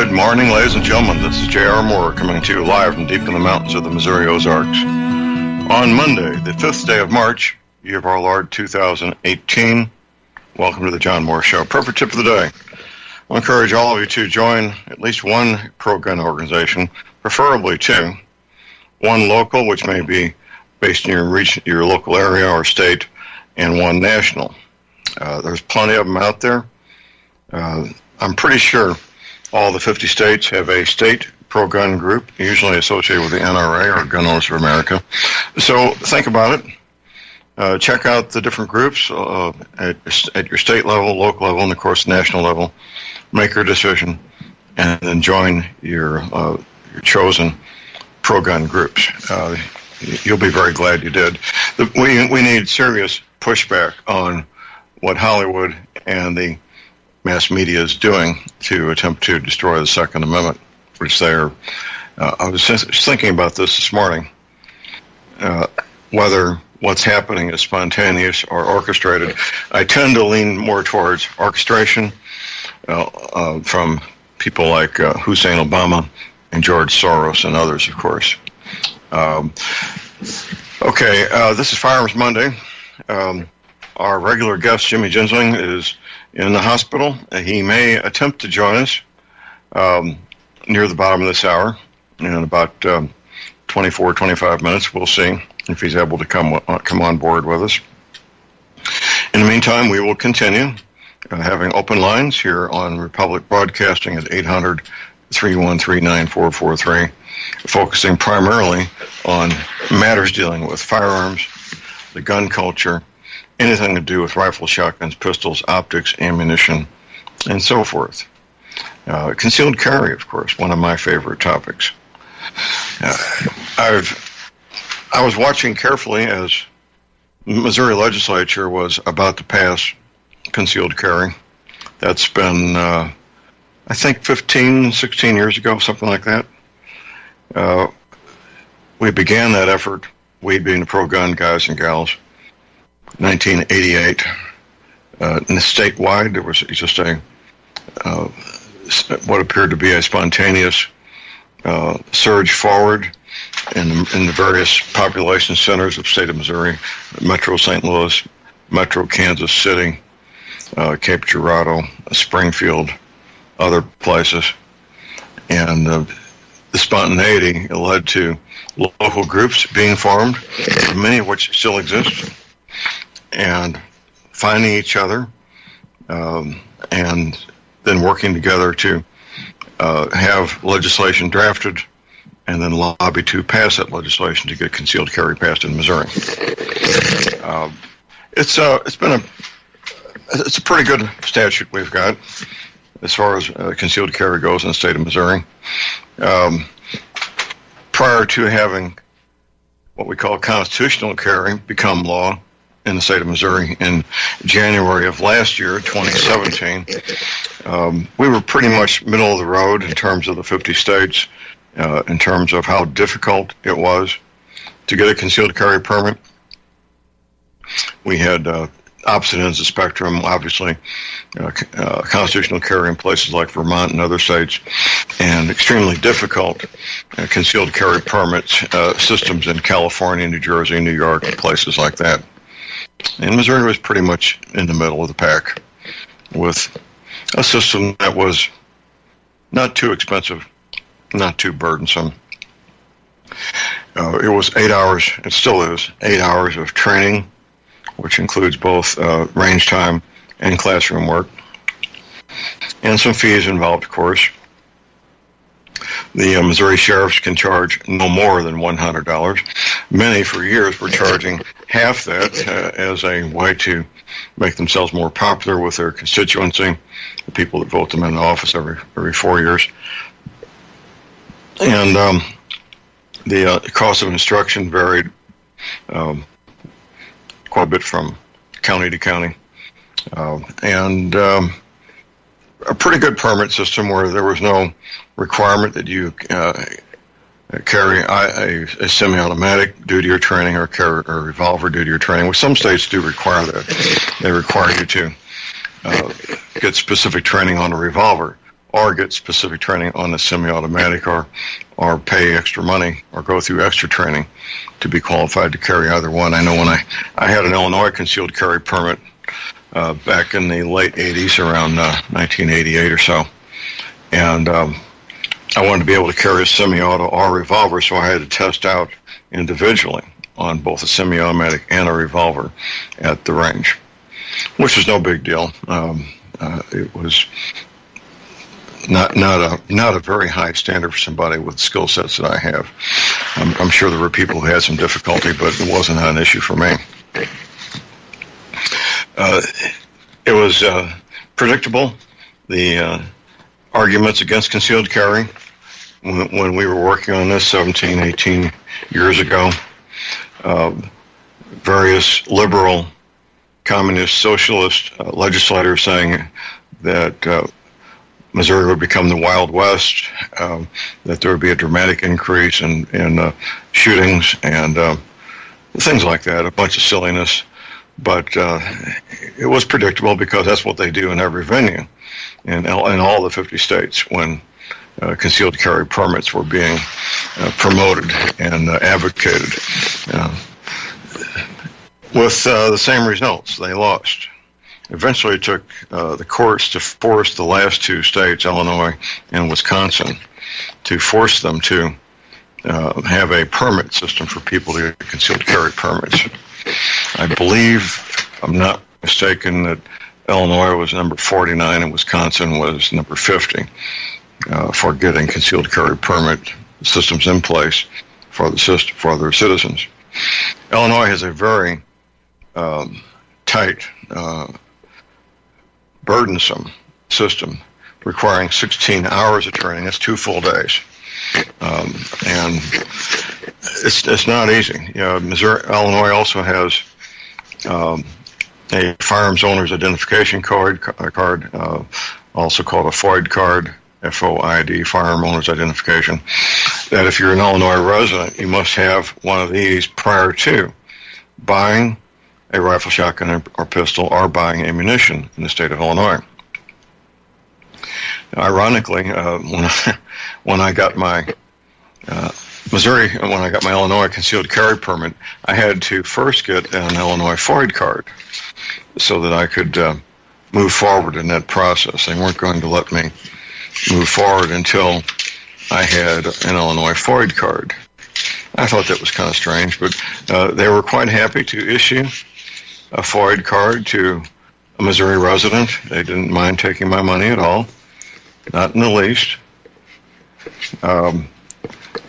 Good morning, ladies and gentlemen. This is J.R. Moore coming to you live from deep in the mountains of the Missouri Ozarks. On Monday, the 5th day of March, year of our Lord 2018, welcome to the John Moore Show. Perfect tip of the day. I encourage all of you to join at least one pro-gun organization, preferably two. One local, which may be based in your region, your local area or state, and one national. There's plenty of them out there. I'm pretty sure all the 50 states have a state pro-gun group, usually associated with the NRA or Gun Owners of America. So think about it. Check out the different groups at your state level, local level, and of course national level. Make your decision, and then join your chosen pro-gun groups. You'll be very glad you did. We need serious pushback on what Hollywood and the mass media is doing to attempt to destroy the Second Amendment, which they are. I was thinking about this morning, whether what's happening is spontaneous or orchestrated. I tend to lean more towards orchestration from people like Hussein Obama and George Soros and others, of course. This is Firearms Monday. Our regular guest, Jimmy Ginsling, is in the hospital. He may attempt to join us near the bottom of this hour in about 25 minutes. We'll see if he's able to come on board with us. In the meantime, we will continue having open lines here on Republic Broadcasting at 800-313-9443, focusing primarily on matters dealing with firearms, the gun culture, anything to do with rifles, shotguns, pistols, optics, ammunition, and so forth. Concealed carry, of course, one of my favorite topics. I was watching carefully as the Missouri legislature was about to pass concealed carry. That's been, I think, 15, 16 years ago, something like that. We began that effort, we being the pro-gun guys and gals, 1988. Statewide, there was just what appeared to be a spontaneous surge forward in the various population centers of the state of Missouri, Metro St. Louis, Metro Kansas City, Cape Girardeau, Springfield, other places. And the spontaneity led to local groups being formed, many of which still exist, and finding each other, and then working together to have legislation drafted and then lobby to pass that legislation to get concealed carry passed in Missouri. It's a pretty good statute we've got as far as concealed carry goes in the state of Missouri. Prior to having what we call constitutional carry become law in the state of Missouri in January of last year, 2017, we were pretty much middle of the road in terms of the 50 states, in terms of how difficult it was to get a concealed carry permit. We had opposite ends of the spectrum, obviously, constitutional carry in places like Vermont and other states, and extremely difficult concealed carry permit systems in California, New Jersey, New York, and places like that. And Missouri was pretty much in the middle of the pack with a system that was not too expensive, not too burdensome. It was 8 hours, it still is, 8 hours of training, which includes both range time and classroom work, and some fees involved, of course. The Missouri sheriffs can charge no more than $100. Many, for years, were charging half that as a way to make themselves more popular with their constituency, the people that vote them into office every 4 years. And the cost of instruction varied quite a bit from county to county. And a pretty good permit system where there was no requirement that you carry a semi-automatic due to your training or carry a revolver due to your training. Well, some states do require that. They require you to get specific training on a revolver or get specific training on the semi-automatic, or pay extra money or go through extra training to be qualified to carry either one. I know when I had an Illinois concealed carry permit back in the late 80s, around 1988 or so, and I wanted to be able to carry a semi-auto or a revolver, so I had to test out individually on both a semi-automatic and a revolver at the range, which was no big deal. It was not a very high standard for somebody with skill sets that I have. I'm sure there were people who had some difficulty, but it wasn't an issue for me. It was predictable, the arguments against concealed carry when we were working on this 17, 18 years ago. Various liberal, communist, socialist legislators saying that Missouri would become the Wild West, that there would be a dramatic increase in shootings and things like that, a bunch of silliness. But it was predictable because that's what they do in every venue in all the 50 states when concealed carry permits were being promoted and advocated. With the same results, they lost. Eventually it took the courts to force the last two states, Illinois and Wisconsin, to force them to have a permit system for people to get concealed carry permits. I believe, if I'm not mistaken, that Illinois was number 49 and Wisconsin was number 50 for getting concealed carry permit systems in place for their citizens. Illinois has a very tight, burdensome system requiring 16 hours of training. That's 2 full days. And it's not easy. Illinois also has a firearms owner's identification card, also called a FOID card, FOID, firearm owner's identification, that if you're an Illinois resident, you must have one of these prior to buying a rifle, shotgun, or pistol, or buying ammunition in the state of Illinois. Ironically, when I got my Illinois concealed carry permit, I had to first get an Illinois FOID card so that I could move forward in that process. They weren't going to let me move forward until I had an Illinois FOID card. I thought that was kind of strange, but they were quite happy to issue a FOID card to a Missouri resident. They didn't mind taking my money at all, not in the least.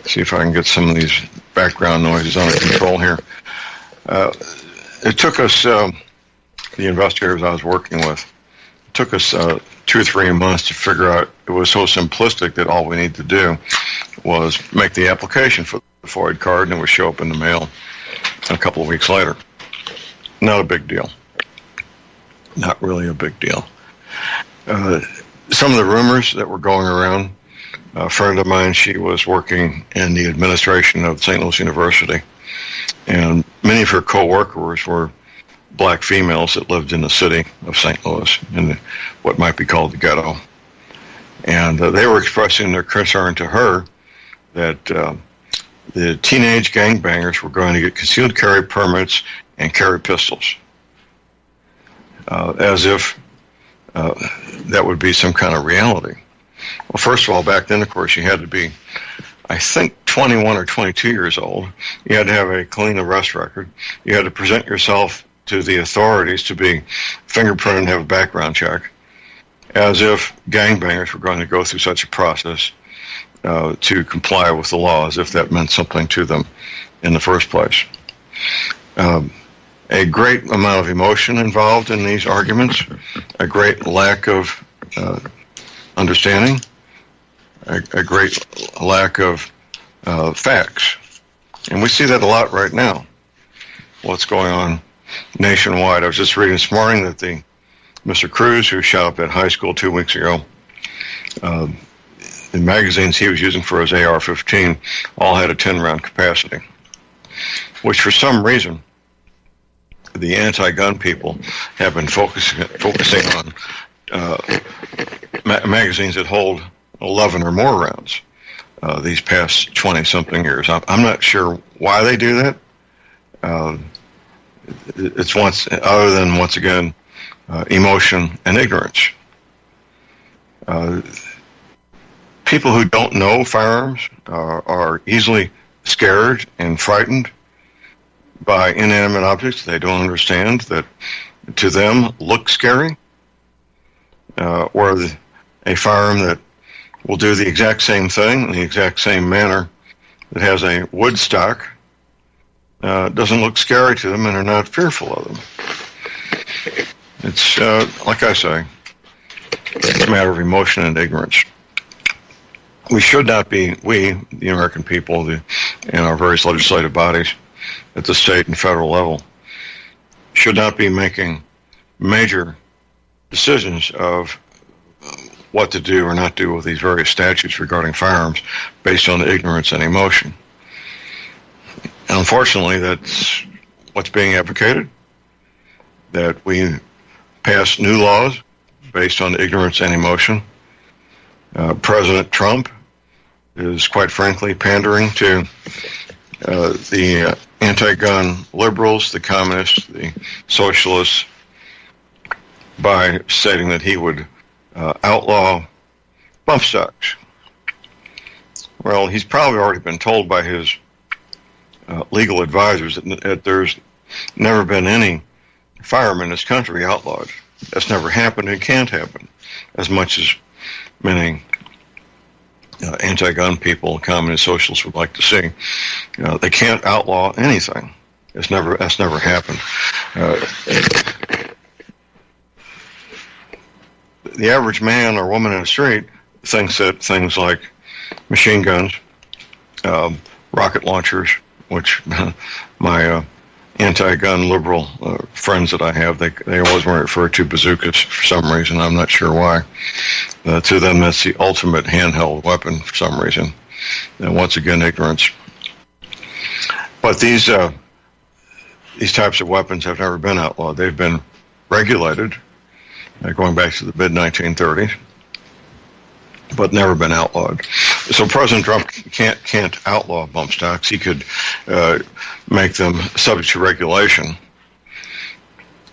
See if I can get some of these background noises under control here. It took us, the investigators I was working with, it took us 2 or 3 months to figure out. It was so simplistic that all we needed to do was make the application for the FOID card, and it would show up in the mail a couple of weeks later. Not a big deal. Not really a big deal. Some of the rumors that were going around, a friend of mine, she was working in the administration of St. Louis University, and many of her co-workers were black females that lived in the city of St. Louis, in what might be called the ghetto. And they were expressing their concern to her that the teenage gangbangers were going to get concealed carry permits and carry pistols, as if that would be some kind of reality. Well, first of all, back then, of course, you had to be, I think, 21 or 22 years old. You had to have a clean arrest record. You had to present yourself to the authorities to be fingerprinted and have a background check, as if gangbangers were going to go through such a process to comply with the law, as if that meant something to them in the first place. A great amount of emotion involved in these arguments, a great lack of understanding, a great lack of facts. And we see that a lot right now, what's going on nationwide. I was just reading this morning that Mr. Cruz, who shot up that high school 2 weeks ago, the magazines he was using for his AR-15 all had a 10-round capacity, which for some reason the anti-gun people have been focusing on magazines that hold 11 or more rounds these past 20-something years. I'm not sure why they do that. It's other than, once again, emotion and ignorance. People who don't know firearms are easily scared and frightened by inanimate objects they don't understand that to them look scary, or a firearm that will do the exact same thing in the exact same manner that has a wood stock doesn't look scary to them and are not fearful of them. It's, like I say, it's a matter of emotion and ignorance. We should not be, the American people, in our various legislative bodies at the state and federal level, should not be making major decisions of what to do or not do with these various statutes regarding firearms based on ignorance and emotion. And unfortunately, that's what's being advocated, that we pass new laws based on ignorance and emotion. President Trump is, quite frankly, pandering to the anti-gun liberals, the communists, the socialists, by stating that he would outlaw bump stocks. Well, he's probably already been told by his legal advisors that there's never been any firearm in this country outlawed. That's never happened and can't happen, as much as many anti-gun people, communist socialists would like to see. They can't outlaw anything. That's never happened. The average man or woman in the street thinks that things like machine guns, rocket launchers, which my anti-gun liberal friends that I have, they always want to refer to bazookas for some reason. I'm not sure why. To them, that's the ultimate handheld weapon for some reason. And once again, ignorance. But these types of weapons have never been outlawed. They've been regulated, going back to the mid-1930s, but never been outlawed. So President Trump can't outlaw bump stocks. He could make them subject to regulation.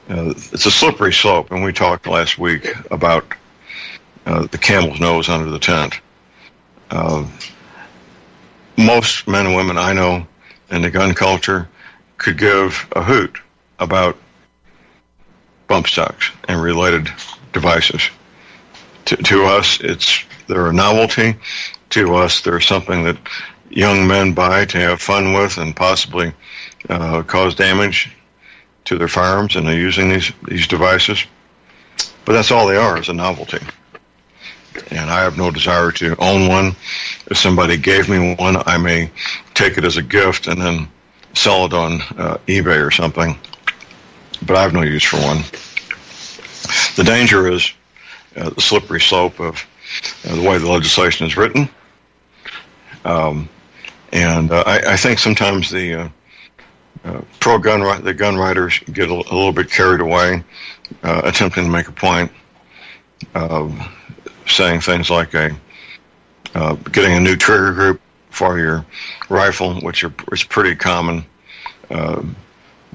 It's a slippery slope, and we talked last week about the camel's nose under the tent. Most men and women I know in the gun culture could give a hoot about bump stocks and related devices. To us, they're a novelty. To us, they're something that young men buy to have fun with and possibly cause damage to their firearms, and they're using these devices. But that's all they are, is a novelty. And I have no desire to own one. If somebody gave me one, I may take it as a gift and then sell it on eBay or something. But I have no use for one. The danger is the slippery slope of the way the legislation is written. And I think sometimes the gun writers get a little bit carried away, attempting to make a point, saying things like getting a new trigger group for your rifle, which is pretty common.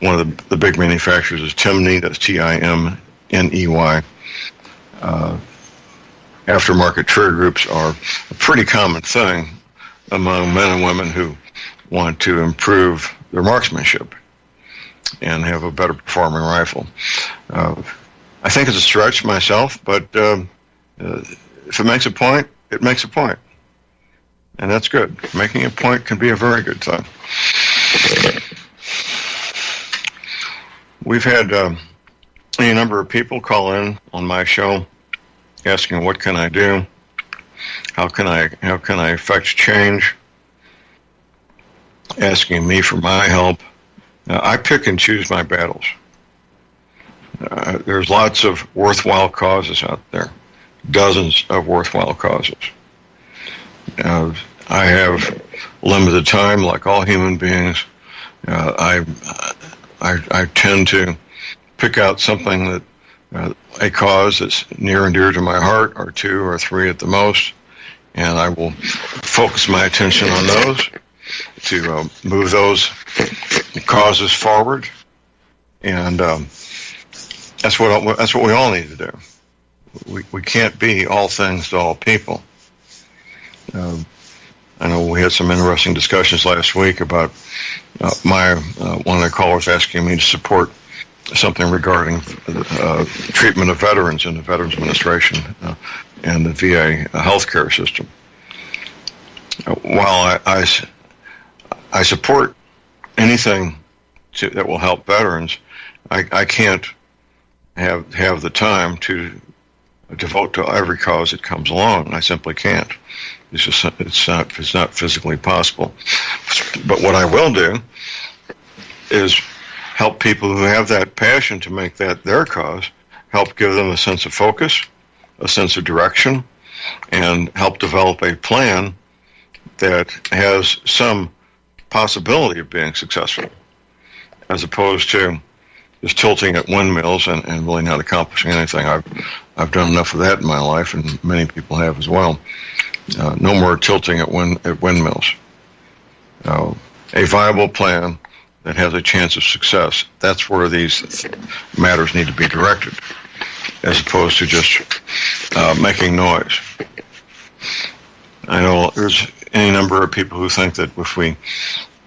One of the big manufacturers is Timney, that's Timney. Aftermarket trigger groups are a pretty common thing among men and women who want to improve their marksmanship and have a better performing rifle. I think it's a stretch myself, but if it makes a point, it makes a point. And that's good. Making a point can be a very good thing. We've had any number of people call in on my show asking, what can I do? How can I affect change? Asking me for my help. I pick and choose my battles. There's lots of worthwhile causes out there. Dozens of worthwhile causes. I have limited time, like all human beings. I tend to pick out something that a cause that's near and dear to my heart, or two or three at the most, and I will focus my attention on those to move those causes forward. And that's what we all need to do. We can't be all things to all people. I know we had some interesting discussions last week about one of the callers asking me to support something regarding treatment of veterans in the Veterans Administration and the VA healthcare system. While I support anything that will help veterans, I can't have the time to devote to every cause that comes along. I simply can't. It's not physically possible. But what I will do is help people who have that passion to make that their cause, help give them a sense of focus, a sense of direction, and help develop a plan that has some possibility of being successful, as opposed to just tilting at windmills and really not accomplishing anything. I've done enough of that in my life, and many people have as well. No more tilting at windmills. A viable plan that has a chance of success. That's where these matters need to be directed, as opposed to just making noise. I know there's any number of people who think that if we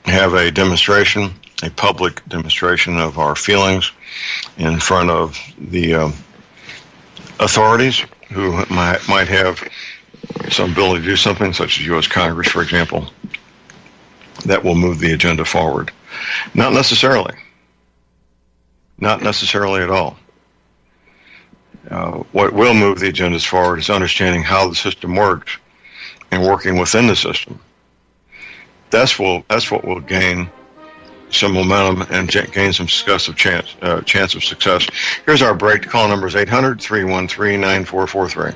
have a demonstration, a public demonstration of our feelings in front of the authorities who might have some ability to do something, such as U.S. Congress, for example, that will move the agenda forward. Not necessarily. Not necessarily at all. What will move the agendas forward is understanding how the system works and working within the system. That's what will gain some momentum and gain some chance of success. Here's our break. The call number is 800-313-9443.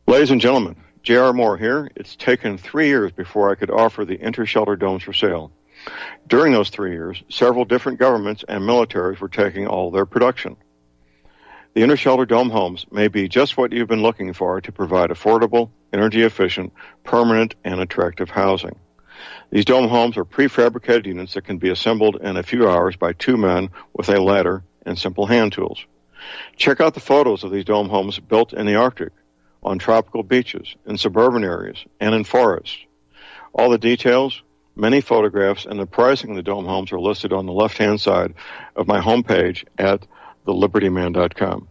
Ladies and gentlemen, J.R. Moore here. It's taken 3 years before I could offer the inter-shelter domes for sale. During those 3 years, several different governments and militaries were taking all their production. The inter-shelter dome homes may be just what you've been looking for to provide affordable, energy-efficient, permanent, and attractive housing. These dome homes are prefabricated units that can be assembled in a few hours by 2 men with a ladder and simple hand tools. Check out the photos of these dome homes built in the Arctic, on tropical beaches, in suburban areas, and in forests. All the details, many photographs, and the pricing of the dome homes are listed on the left-hand side of my homepage at thelibertyman.com.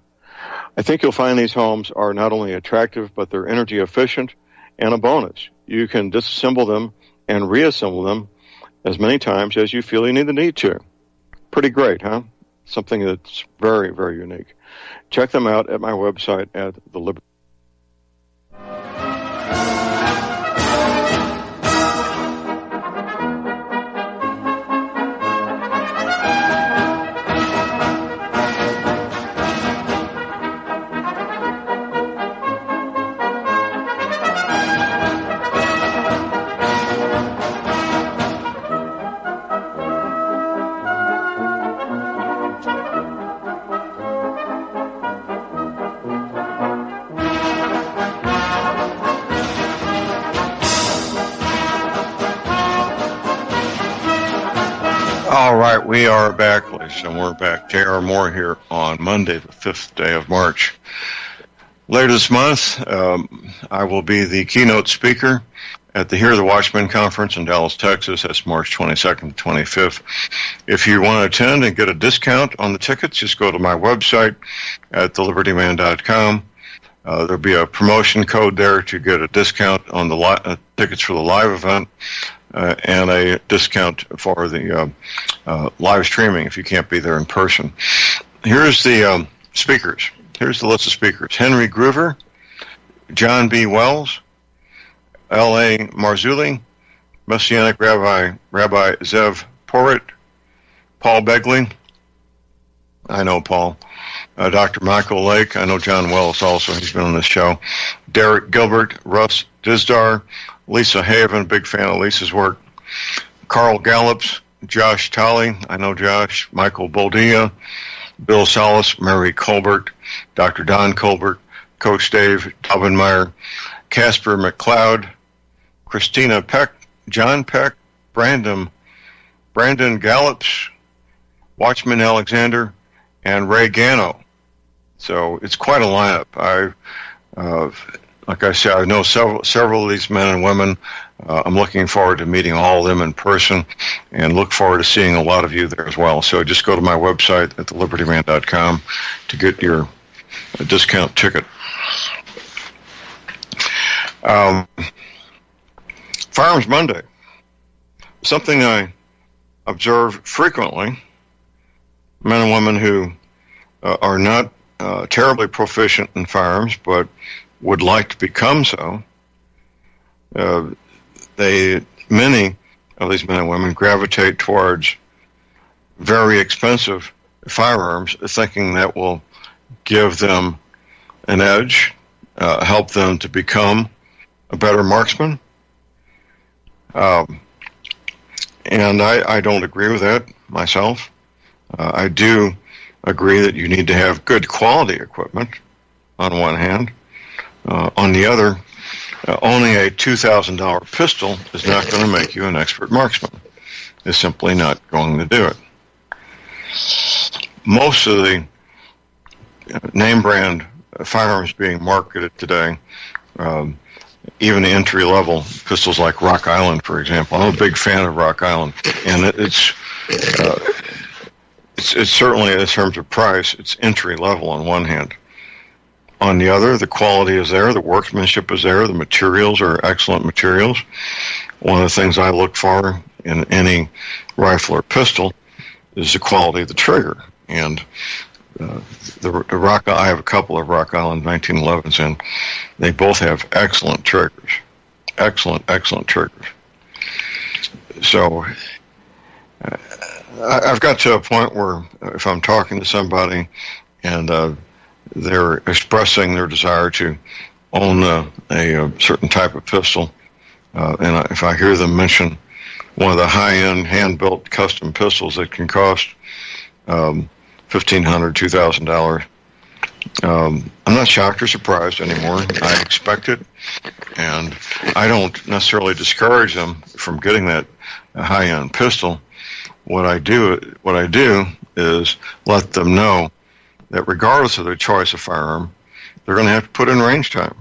I think you'll find these homes are not only attractive, but they're energy efficient, and a bonus. You can disassemble them and reassemble them as many times as you feel you need to. Pretty great, huh? Something that's very, very unique. Check them out at my website at theliberty. All right, we are back, ladies, and we're back. J.R. Moore here on Monday, the 5th day of March. Later this month, I will be the keynote speaker at the Hear the Watchman Conference in Dallas, Texas. That's March 22nd to 25th. If you want to attend and get a discount on the tickets, just go to my website at thelibertyman.com. There'll be a promotion code there to get a discount on the tickets for the live event. And a discount for the live streaming if you can't be there in person. Here's the speakers. Here's the list of speakers. Henry Groover, John B. Wells, L.A. Marzulli, Messianic Rabbi Zev Porit, Paul Begley, I know Paul, Dr. Michael Lake, I know John Wells also, he's been on this show, Derek Gilbert, Russ Dizdar, Lisa Haven, big fan of Lisa's work, Carl Gallups, Josh Tolley, I know Josh, Michael Boldia, Bill Salas, Mary Colbert, Dr. Don Colbert, Coach Dave Taubenmeyer, Casper McLeod, Christina Peck, John Peck, Brandon Gallups, Watchman Alexander, and Ray Gano. So it's quite a lineup. Like I said, I know several of these men and women. I'm looking forward to meeting all of them in person and look forward to seeing a lot of you there as well. So just go to my website at thelibertyman.com to get your discount ticket. Firearms Monday. Something I observe frequently, men and women who are not terribly proficient in firearms but would like to become so. Many of these men and women gravitate towards very expensive firearms, thinking that will give them an edge, help them to become a better marksman. And I don't agree with that myself. I do agree that you need to have good quality equipment on one hand. On the other, owning a $2,000 pistol is not going to make you an expert marksman. It's simply not going to do it. Most of the name brand firearms being marketed today, even entry-level pistols like Rock Island, for example. I'm a big fan of Rock Island, and it's certainly, in terms of price, it's entry-level on one hand. On the other, the quality is there, the workmanship is there, the materials are excellent materials. One of the things I look for in any rifle or pistol is the quality of the trigger. And I have a couple of Rock Island 1911s, and they both have excellent triggers. Excellent triggers. So I've got to a point where if I'm talking to somebody and they're expressing their desire to own a certain type of pistol, and if I hear them mention one of the high-end hand-built custom pistols that can cost $1,500, $2,000, I'm not shocked or surprised anymore. I expect it, and I don't necessarily discourage them from getting that high-end pistol. What I do is let them know that regardless of their choice of firearm, they're going to have to put in range time.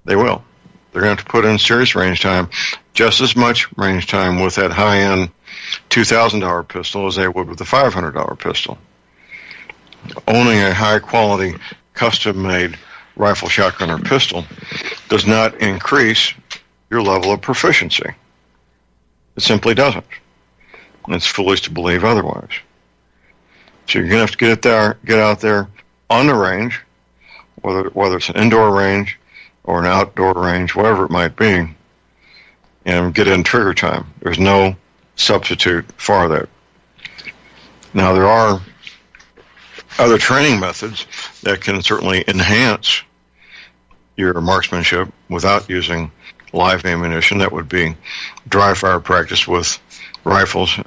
They will. They're going to have to put in serious range time, just as much range time with that high-end $2,000 pistol as they would with a $500 pistol. Owning a high-quality, custom-made rifle, shotgun, or pistol does not increase your level of proficiency. It simply doesn't. It's foolish to believe otherwise. So you're going to have to get out there on the range, whether it's an indoor range or an outdoor range, whatever it might be, and get in trigger time. There's no substitute for that. Now, there are other training methods that can certainly enhance your marksmanship without using live ammunition. That would be dry fire practice with rifles.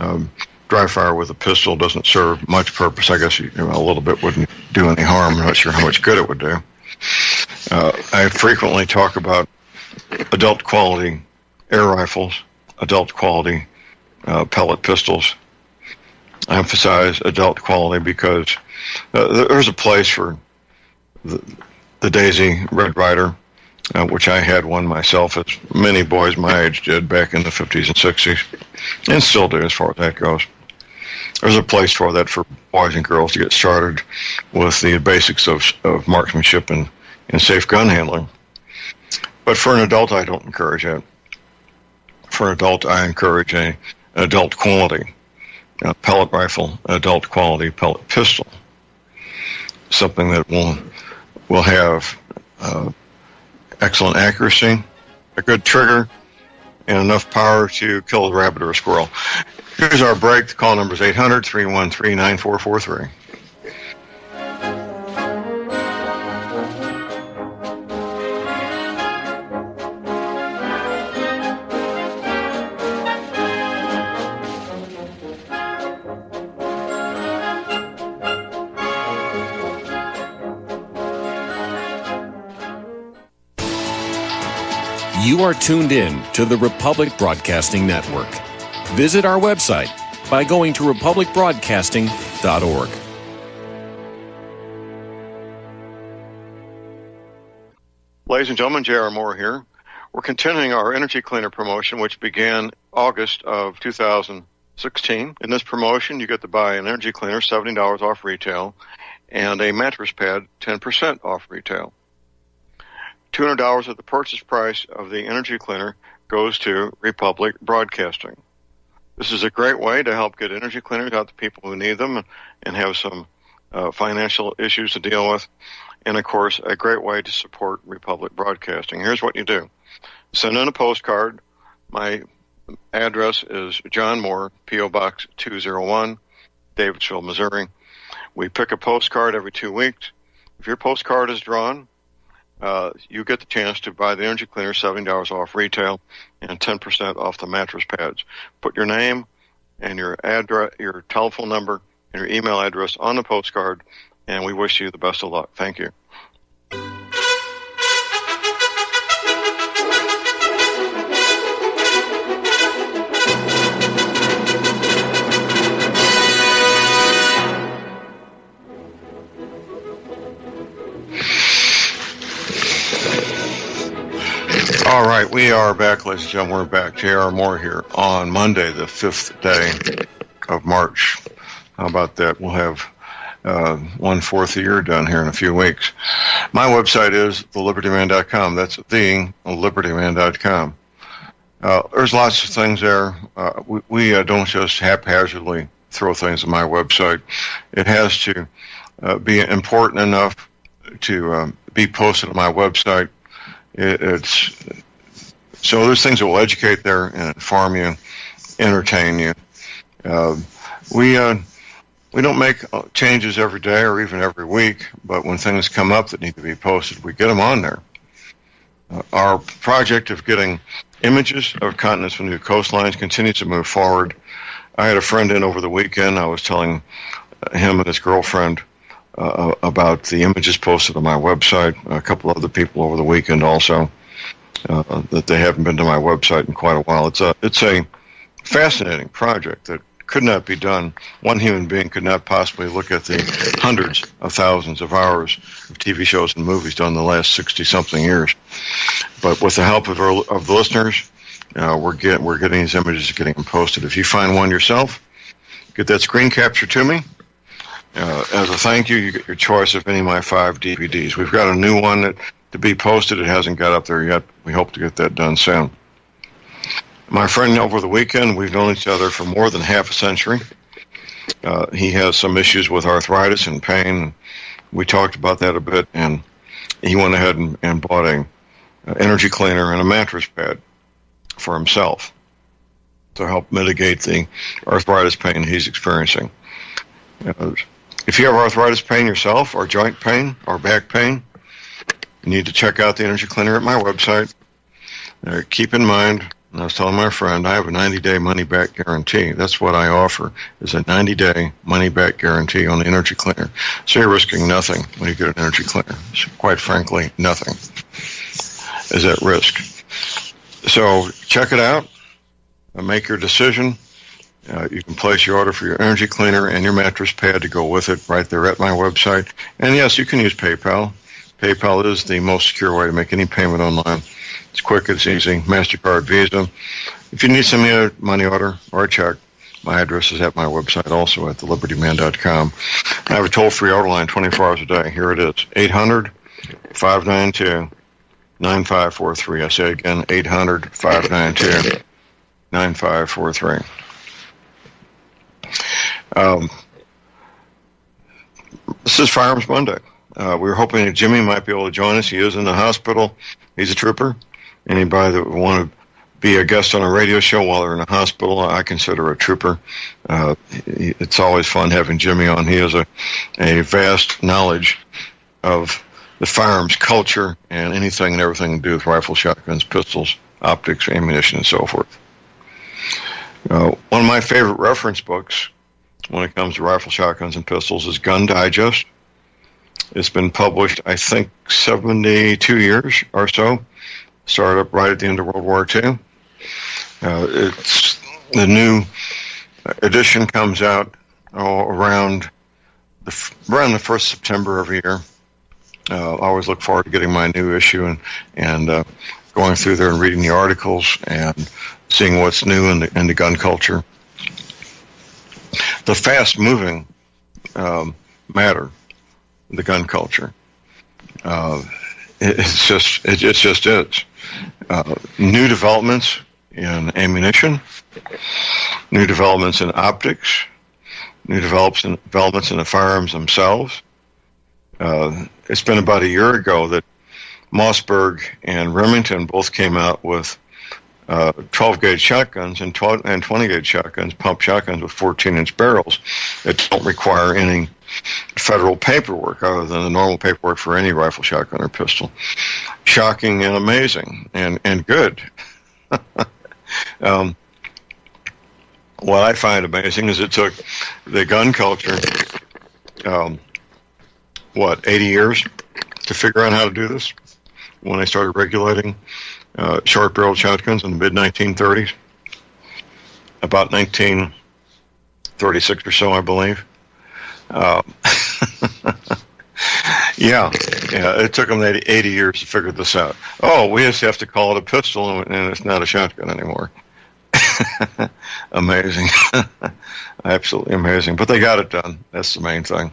Dry fire with a pistol doesn't serve much purpose. I guess a little bit wouldn't do any harm. I'm not sure how much good it would do. I frequently talk about adult quality air rifles, adult quality pellet pistols. I emphasize adult quality because there's a place for the Daisy Red Ryder, which I had one myself, as many boys my age did back in the 50s and 60s, and still do as far as that goes. There's a place for that for boys and girls to get started with the basics of marksmanship and safe gun handling. But for an adult, I don't encourage that. For an adult, I encourage an adult quality pellet rifle, adult quality pellet pistol, something that will have excellent accuracy, a good trigger, and enough power to kill a rabbit or a squirrel. Here's our break. The call number is 800-313-9443. You are tuned in to the Republic Broadcasting Network. Visit our website by going to republicbroadcasting.org. Ladies and gentlemen, J.R. Moore here. We're continuing our Energy Cleaner promotion, which began August of 2016. In this promotion, you get to buy an Energy Cleaner, $70 off retail, and a mattress pad, 10% off retail. $200 of the purchase price of the Energy Cleaner goes to Republic Broadcasting. This is a great way to help get energy cleaners out to people who need them and have some financial issues to deal with. And, of course, a great way to support Republic Broadcasting. Here's what you do. Send in a postcard. My address is John Moore, P.O. Box 201, Davidsville, Missouri. We pick a postcard every 2 weeks. If your postcard is drawn, you get the chance to buy the Energy Cleaner, $70 off retail, and 10% off the mattress pads. Put your name and your address, your telephone number, and your email address on the postcard, and we wish you the best of luck. Thank you. All right, we are back, ladies and gentlemen. We're back. J.R. Moore here on Monday, the 5th day of March. How about that? We'll have 1/4 of the year done here in a few weeks. My website is thelibertyman.com. That's thelibertyman.com. There's lots of things there. We don't just haphazardly throw things on my website. It has to be important enough to be posted on my website. So there's things that will educate there and inform you, entertain you. We don't make changes every day or even every week, but when things come up that need to be posted, we get them on there. Our project of getting images of continents from new coastlines continues to move forward. I had a friend in over the weekend. I was telling him and his girlfriend about the images posted on my website. A couple other people over the weekend also, that they haven't been to my website in quite a while. It's a fascinating project that could not be done. One human being could not possibly look at the hundreds of thousands of hours of TV shows and movies done in the last 60-something years. But with the help of the listeners, we're getting these images, getting them posted. If you find one yourself, get that screen capture to me. As a thank you, you get your choice of any of my 5 DVDs. We've got a new one to be posted. It hasn't got up there yet. We hope to get that done soon. My friend over the weekend, we've known each other for more than half a century. He has some issues with arthritis and pain. We talked about that a bit, and he went ahead and bought an energy cleaner and a mattress pad for himself to help mitigate the arthritis pain he's experiencing. If you have arthritis pain yourself, or joint pain, or back pain, you need to check out the Energy Cleaner at my website. Keep in mind, I was telling my friend, I have a 90-day money-back guarantee. That's what I offer, is a 90-day money-back guarantee on the Energy Cleaner. So you're risking nothing when you get an Energy Cleaner. Quite frankly, nothing is at risk. So check it out. Make your decision. You can place your order for your Energy Cleaner and your mattress pad to go with it right there at my website. And yes, you can use PayPal. PayPal is the most secure way to make any payment online. It's quick, it's easy. MasterCard, Visa. If you need some money order or a check, my address is at my website also at thelibertyman.com. I have a toll-free order line 24 hours a day. Here it is, 800-592-9543. I say again, 800-592-9543. This is Firearms Monday. We were hoping that Jimmy might be able to join us. He is in the hospital. He's a trooper. Anybody that would want to be a guest on a radio show while they're in a hospital. I consider a trooper. It's always fun having Jimmy on. He has a vast knowledge of the firearms culture and anything and everything to do with rifles, shotguns, pistols, optics, ammunition, and so forth. One of my favorite reference books when it comes to rifles, shotguns, and pistols is Gun Digest. It's been published, I think, 72 years or so. Started up right at the end of World War II. It's the new edition comes out around the 1st September every year. I always look forward to getting my new issue and going through there and reading the articles and seeing what's new in the gun culture. The fast-moving matter, the gun culture. It just is. New developments in ammunition, new developments in optics, new developments in the firearms themselves. It's been about a year ago that Mossberg and Remington both came out with 12-gauge shotguns and 20-gauge shotguns, pump shotguns with 14-inch barrels that don't require any federal paperwork other than the normal paperwork for any rifle, shotgun, or pistol. Shocking and amazing and good. What I find amazing is it took the gun culture, 80 years to figure out how to do this when they started regulating short-barreled shotguns in the mid-1930s, about 1936 or so, I believe. Yeah, it took them 80 years to figure this out. Oh, we just have to call it a pistol, and it's not a shotgun anymore. Amazing. Absolutely amazing. But they got it done. That's the main thing.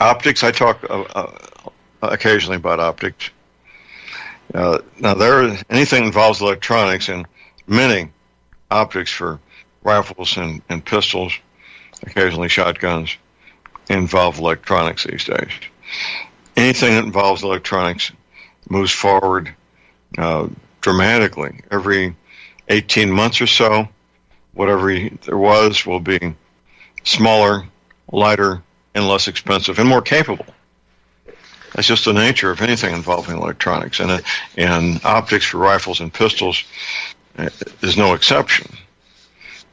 Optics, I talk occasionally about optics. Now, anything that involves electronics, and many optics for rifles and pistols, occasionally shotguns, involve electronics these days. Anything that involves electronics moves forward dramatically. Every 18 months or so, whatever there was will be smaller, lighter, and less expensive, and more capable. That's just the nature of anything involving electronics, and optics for rifles and pistols is no exception.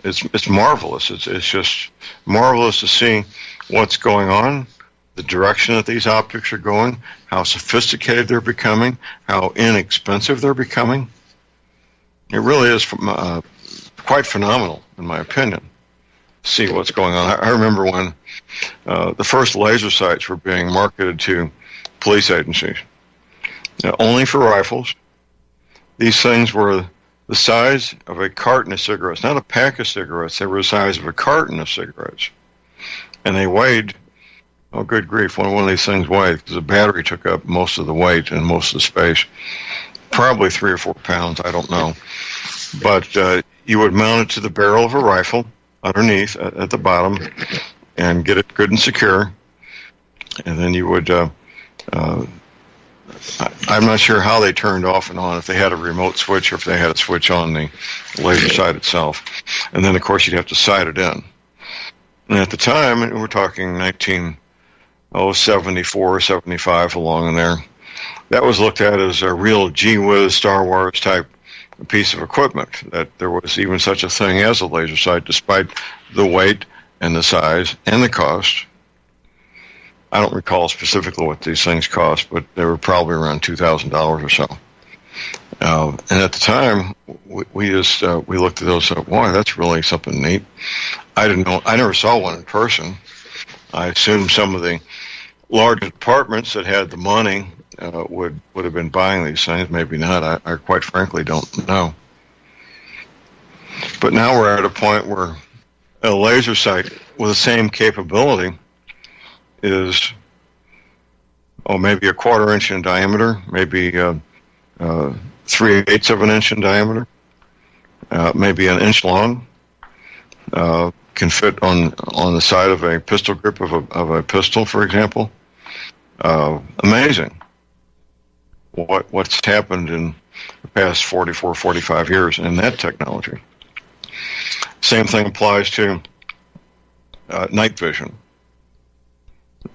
It's marvelous. It's just marvelous to see what's going on, the direction that these optics are going, how sophisticated they're becoming, how inexpensive they're becoming. It really is quite phenomenal, in my opinion, to see what's going on. I remember when the first laser sights were being marketed to police agencies, only for rifles. These things were the size of a carton of cigarettes, not a pack of cigarettes. They were the size of a carton of cigarettes. And they weighed, oh, good grief, one of these things weighed, because the battery took up most of the weight and most of the space. Probably 3 or 4 pounds, I don't know. But you would mount it to the barrel of a rifle underneath at the bottom and get it good and secure. And then you would, I'm not sure how they turned off and on, if they had a remote switch or if they had a switch on the laser sight itself. And then, of course, you'd have to sight it in. And at the time, we're talking 1974, 75, along in there, that was looked at as a real gee whiz Star Wars type piece of equipment, that there was even such a thing as a laser sight, despite the weight and the size and the cost. I don't recall specifically what these things cost, but they were probably around $2,000 or so. And at the time, we looked at those and said, boy, that's really something neat. I didn't know. I never saw one in person. I assumed some of the large departments that had the money would have been buying these things. Maybe not. I quite frankly don't know. But now we're at a point where a laser sight with the same capability is, maybe a 1/4 inch in diameter, maybe 3/8 of an inch in diameter, maybe an inch long, can fit on the side of a pistol grip of a pistol, for example. Amazing what's happened in the past 44, 45 years in that technology. Same thing applies to night vision.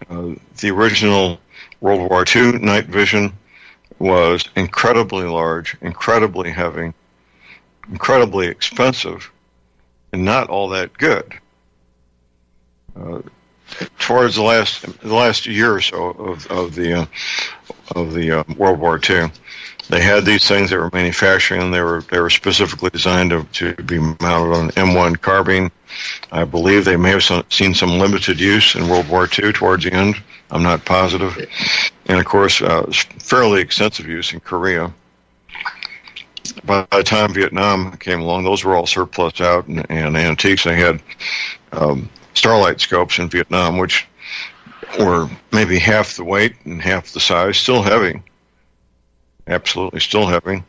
The original World War II night vision was incredibly large, incredibly heavy, incredibly expensive, and not all that good. Towards the last year or so of the World War II, they had these things that were manufacturing, and they were specifically designed to be mounted on an M1 carbine. I believe they may have seen some limited use in World War II towards the end. I'm not positive. And, of course, fairly extensive use in Korea. By the time Vietnam came along, those were all surplus out and antiques. They had Starlight scopes in Vietnam, which were maybe half the weight and half the size, still heavy. Absolutely still heavy.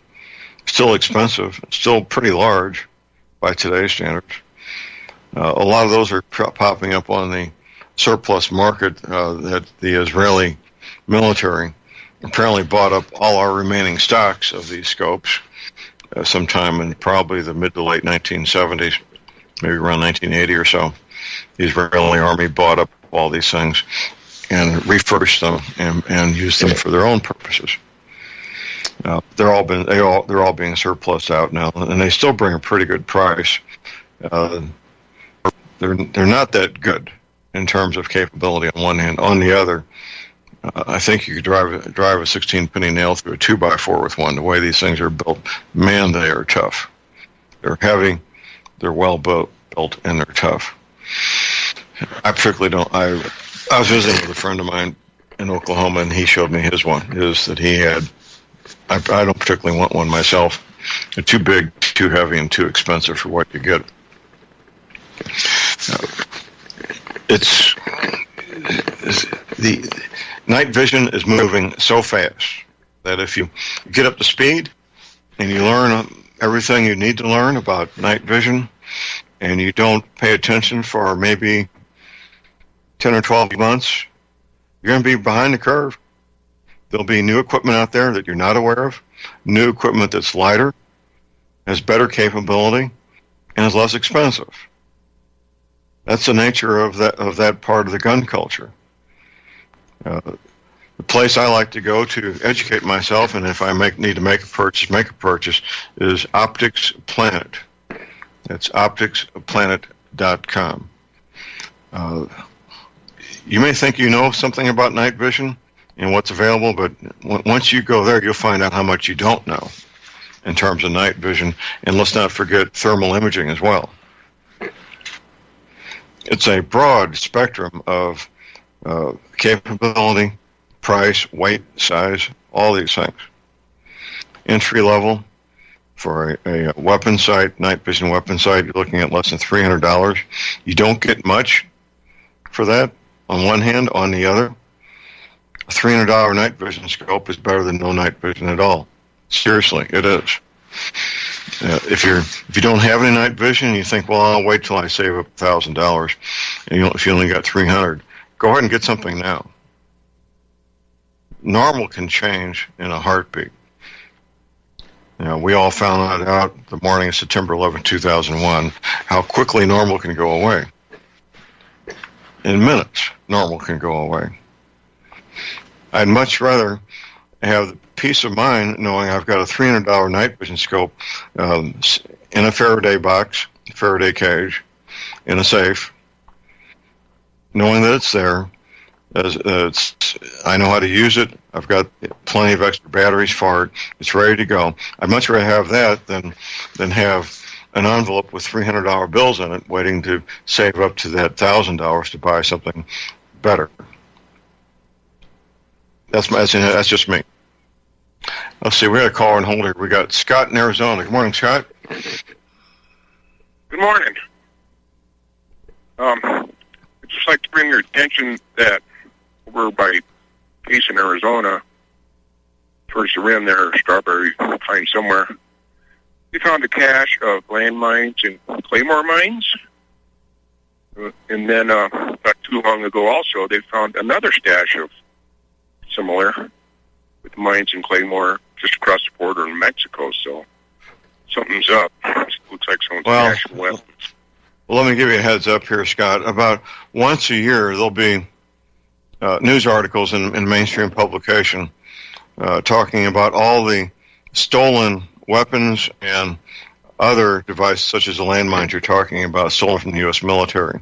Still expensive. Still pretty large by today's standards. A lot of those are popping up on the surplus market that the Israeli military apparently bought up all our remaining stocks of these scopes sometime in probably the mid to late 1970s, maybe around 1980 or so. The Israeli army bought up all these things and refurbished them and used them for their own purposes. They're all being surplus out now, and they still bring a pretty good price. They're not that good in terms of capability on one hand. On the other, I think you could drive a 16-penny nail through a 2x4 with one. The way these things are built, man, they are tough. They're heavy, they're well built, and they're tough. I particularly don't. I was visiting with a friend of mine in Oklahoma, and he showed me his one. That he had. I don't particularly want one myself. They're too big, too heavy, and too expensive for what you get. The night vision is moving so fast that if you get up to speed and you learn everything you need to learn about night vision, and you don't pay attention for maybe 10 or 12 months, you're going to be behind the curve. There'll be new equipment out there that you're not aware of, new equipment that's lighter, has better capability, and is less expensive. That's the nature of that part of the gun culture. The place I like to go to educate myself, and if I need to make a purchase, is Optics Planet. That's opticsplanet.com. You may think you know something about night vision and what's available, but once you go there, you'll find out how much you don't know in terms of night vision. And let's not forget thermal imaging as well. It's a broad spectrum of capability, price, weight, size, all these things. Entry level for a weapon sight, night vision weapon sight, you're looking at less than $300. You don't get much for that on one hand. On the other, a $300 night vision scope is better than no night vision at all. Seriously, it is. If you don't have any night vision, and you think, well, I'll wait till I save up $1,000, and if you only got $300, go ahead and get something now. Normal can change in a heartbeat. We all found that out the morning of September 11, 2001, how quickly normal can go away. In minutes, normal can go away. I'd much rather have the peace of mind knowing I've got a $300 night vision scope in a Faraday box, Faraday cage, in a safe, knowing that it's there. I know how to use it. I've got plenty of extra batteries for it. It's ready to go. I'd much rather have that than have an envelope with $300 bills in it waiting to save up to that $1,000 to buy something better. That's just me. Let's see, we got a caller on hold here. We got Scott in Arizona. Good morning, Scott. Good morning. I'd just like to bring your attention that over by Payson, Arizona, towards the rim there, Strawberry Pine somewhere, we found a cache of landmines and claymore mines. And then not too long ago also, they found another stash of similar with mines and claymore just across the border in Mexico, so something's up. It looks like someone's cashing weapons. Well, let me give you a heads up here, Scott. About once a year, there'll be news articles in mainstream publication talking about all the stolen weapons and other devices, such as the landmines you're talking about, stolen from the U.S. military.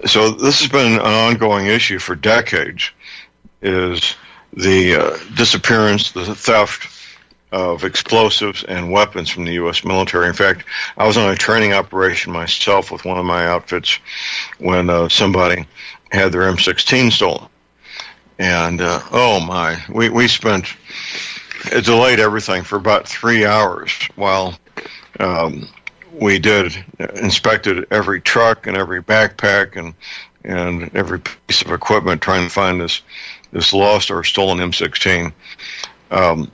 So this has been an ongoing issue for decades, is the disappearance, the theft of explosives and weapons from the U.S. military. In fact, I was on a training operation myself with one of my outfits when somebody had their M16 stolen. And, we spent, it delayed everything for about 3 hours while we inspected every truck and every backpack and every piece of equipment trying to find this lost or stolen M16.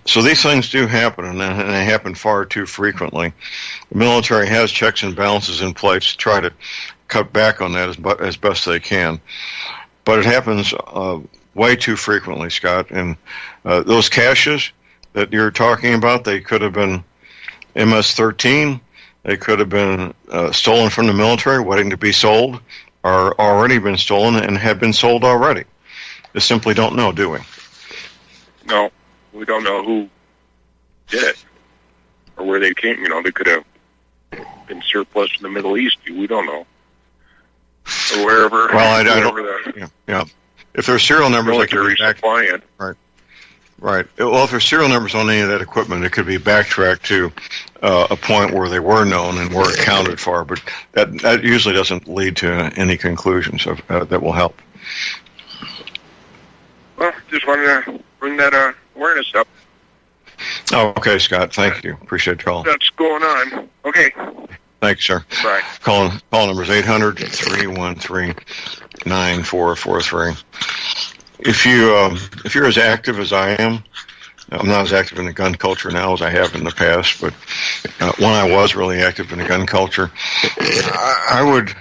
So these things do happen, and they happen far too frequently. The military has checks and balances in place to try to cut back on that as best they can. But it happens way too frequently, Scott. And those caches that you're talking about, they could have been MS-13. They could have been stolen from the military, waiting to be sold, or already been stolen and have been sold already. Just simply don't know, do we? No, we don't know who did it or where they came. They could have been surplus in the Middle East. We don't know. Or wherever. Well, I don't. Yeah. If there's serial numbers, they could be supplying. Right. Well, if there's serial numbers on any of that equipment, it could be backtracked to a point where they were known and were accounted for. But that usually doesn't lead to any conclusions that will help. Well, just wanted to bring that awareness up. Oh, okay, Scott. Thank you. Appreciate the call. That's going on. Okay. Thanks, sir. Bye. Call number is 800-313-9443. If you're as active as I am, I'm not as active in the gun culture now as I have in the past, but when I was really active in the gun culture, I would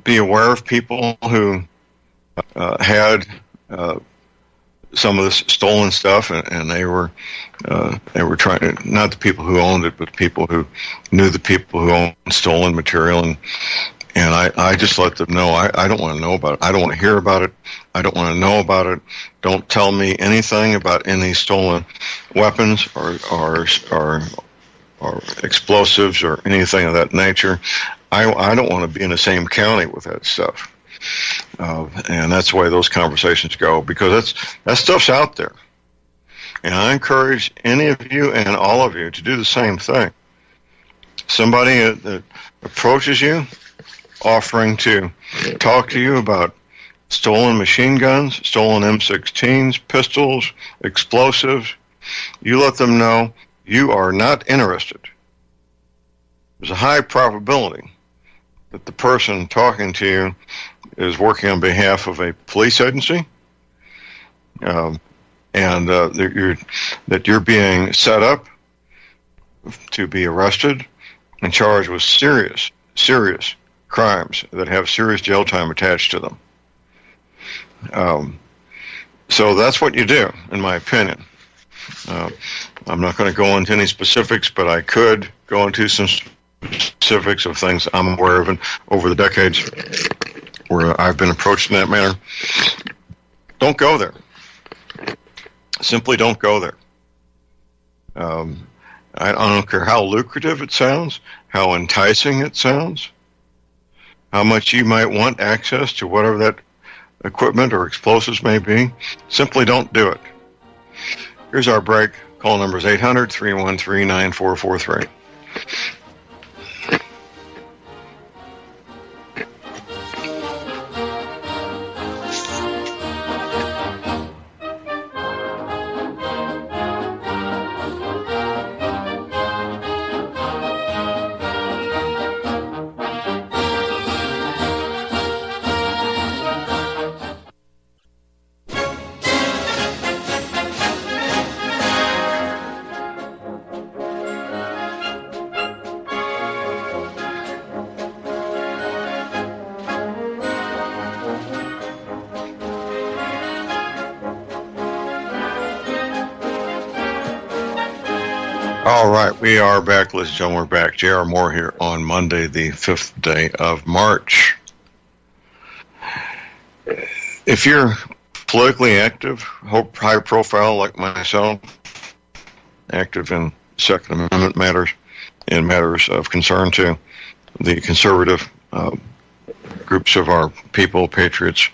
be aware of people who had some of this stolen stuff, and they were trying to, not the people who owned it, but people who knew the people who owned stolen material, and I just let them know I don't want to know about it. I don't want to hear about it. I don't want to know about it. Don't tell me anything about any stolen weapons or explosives or anything of that nature. I don't want to be in the same county with that stuff. And that's the way those conversations go, because that stuff's out there. And I encourage any of you and all of you to do the same thing. Somebody that approaches you offering to talk to you about stolen machine guns, stolen M16s, pistols, explosives, you let them know you are not interested. There's a high probability that the person talking to you is working on behalf of a police agency, and that you're being set up to be arrested and charged with serious crimes that have serious jail time attached to them. So that's what you do, in my opinion. I'm not going to go into any specifics, but I could go into some specifics of things I'm aware of over the decades where I've been approached in that manner. Don't go there. Simply don't go there. I don't care how lucrative it sounds, how enticing it sounds, how much you might want access to whatever that equipment or explosives may be. Simply don't do it. Here's our break. Call number is 800-313-9443. All right, we are back, ladies and gentlemen. We're back. J.R. Moore here on Monday, the 5th day of March. If you're politically active, high profile like myself, active in Second Amendment matters, in matters of concern to the conservative groups of our people, patriots,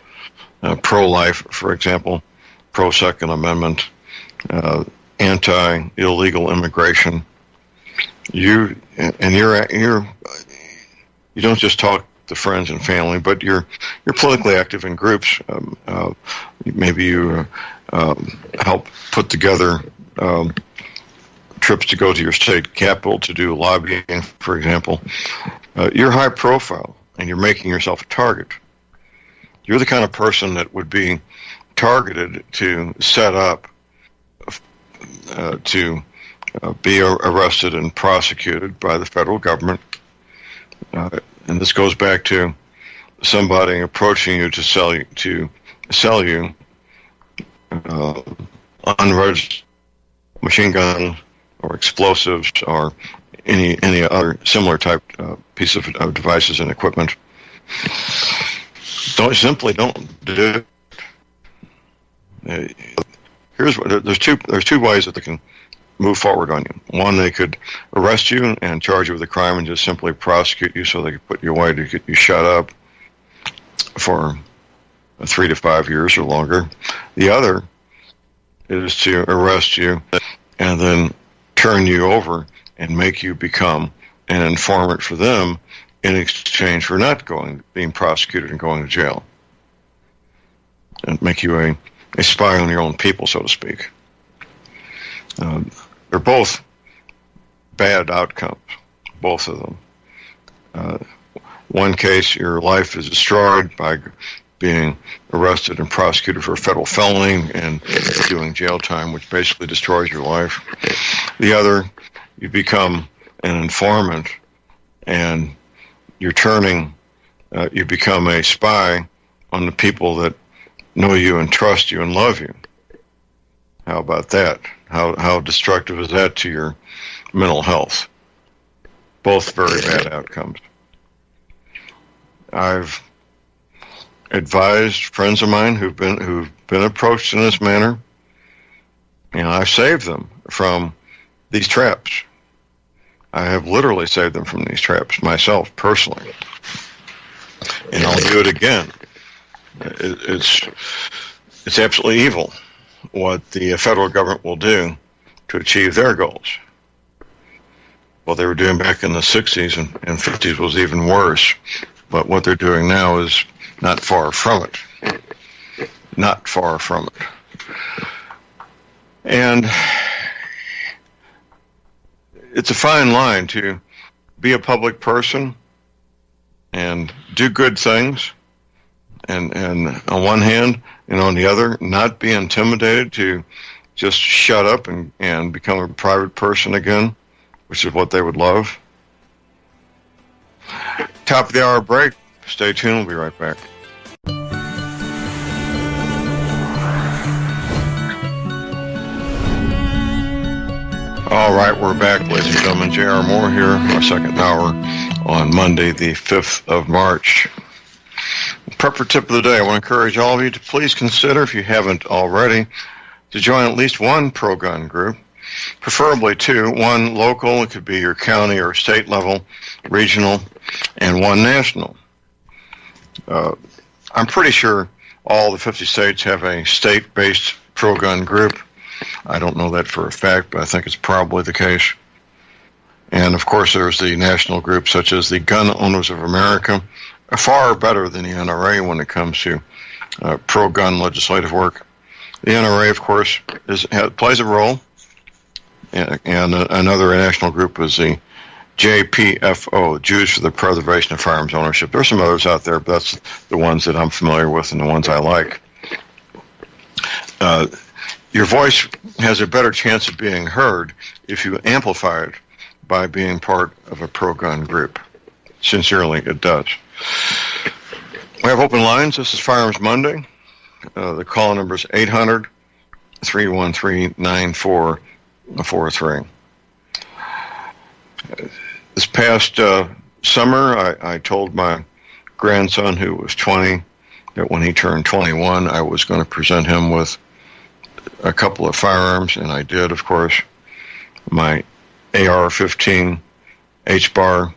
pro-life, for example, pro-Second Amendment, anti-illegal immigration. You don't just talk to friends and family, but you're politically active in groups. Maybe you help put together trips to go to your state capital to do lobbying, for example. You're high profile, and you're making yourself a target. You're the kind of person that would be targeted to set up to be arrested and prosecuted by the federal government. And this goes back to somebody approaching you to sell you unregistered machine guns or explosives or any other similar type piece of devices and equipment. Don't do it. There's two ways that they can move forward on you. One, they could arrest you and charge you with a crime and just simply prosecute you, so they could put you away to get you shut up for 3 to 5 years or longer. The other is to arrest you and then turn you over and make you become an informant for them in exchange for not being prosecuted and going to jail, and make you a spy on your own people, so to speak. They're both bad outcomes, both of them. One case, your life is destroyed by being arrested and prosecuted for a federal felony and doing jail time, which basically destroys your life. The other, you become an informant, and you become a spy on the people that know you and trust you and love you. How about that? How destructive is that to your mental health? Both very bad outcomes. I've advised friends of mine who've been approached in this manner, and I've saved them from these traps. I have literally saved them from these traps myself, personally. And I'll do it again. It's absolutely evil what the federal government will do to achieve their goals. What they were doing back in the 60s and 50s was even worse. But what they're doing now is not far from it. Not far from it. And it's a fine line to be a public person and do good things, and on one hand, and on the other, not be intimidated to just shut up and become a private person again, which is what they would love. Top of the hour break. Stay tuned. We'll be right back. All right, we're back, ladies and gentlemen. J.R. Moore here, our second hour on Monday, the 5th of March. Prepper tip of the day. I want to encourage all of you to please consider, if you haven't already, to join at least one pro-gun group, preferably two. One local, it could be your county or state level, regional, and one national. I'm pretty sure all the 50 states have a state-based pro-gun group. I don't know that for a fact, but I think it's probably the case. And, of course, there's the national groups such as the Gun Owners of America, are far better than the NRA when it comes to pro-gun legislative work. The NRA, of course, plays a role, and another national group is the JPFO, Jews for the Preservation of Firearms Ownership. There are some others out there, but that's the ones that I'm familiar with and the ones I like. Your voice has a better chance of being heard if you amplify it by being part of a pro-gun group. Sincerely, it does. We have open lines. This is Firearms Monday. The call number is 800-313-9443. This past summer, I told my grandson, who was 20, that when he turned 21, I was going to present him with a couple of firearms, and I did, of course. My AR-15 H-bar,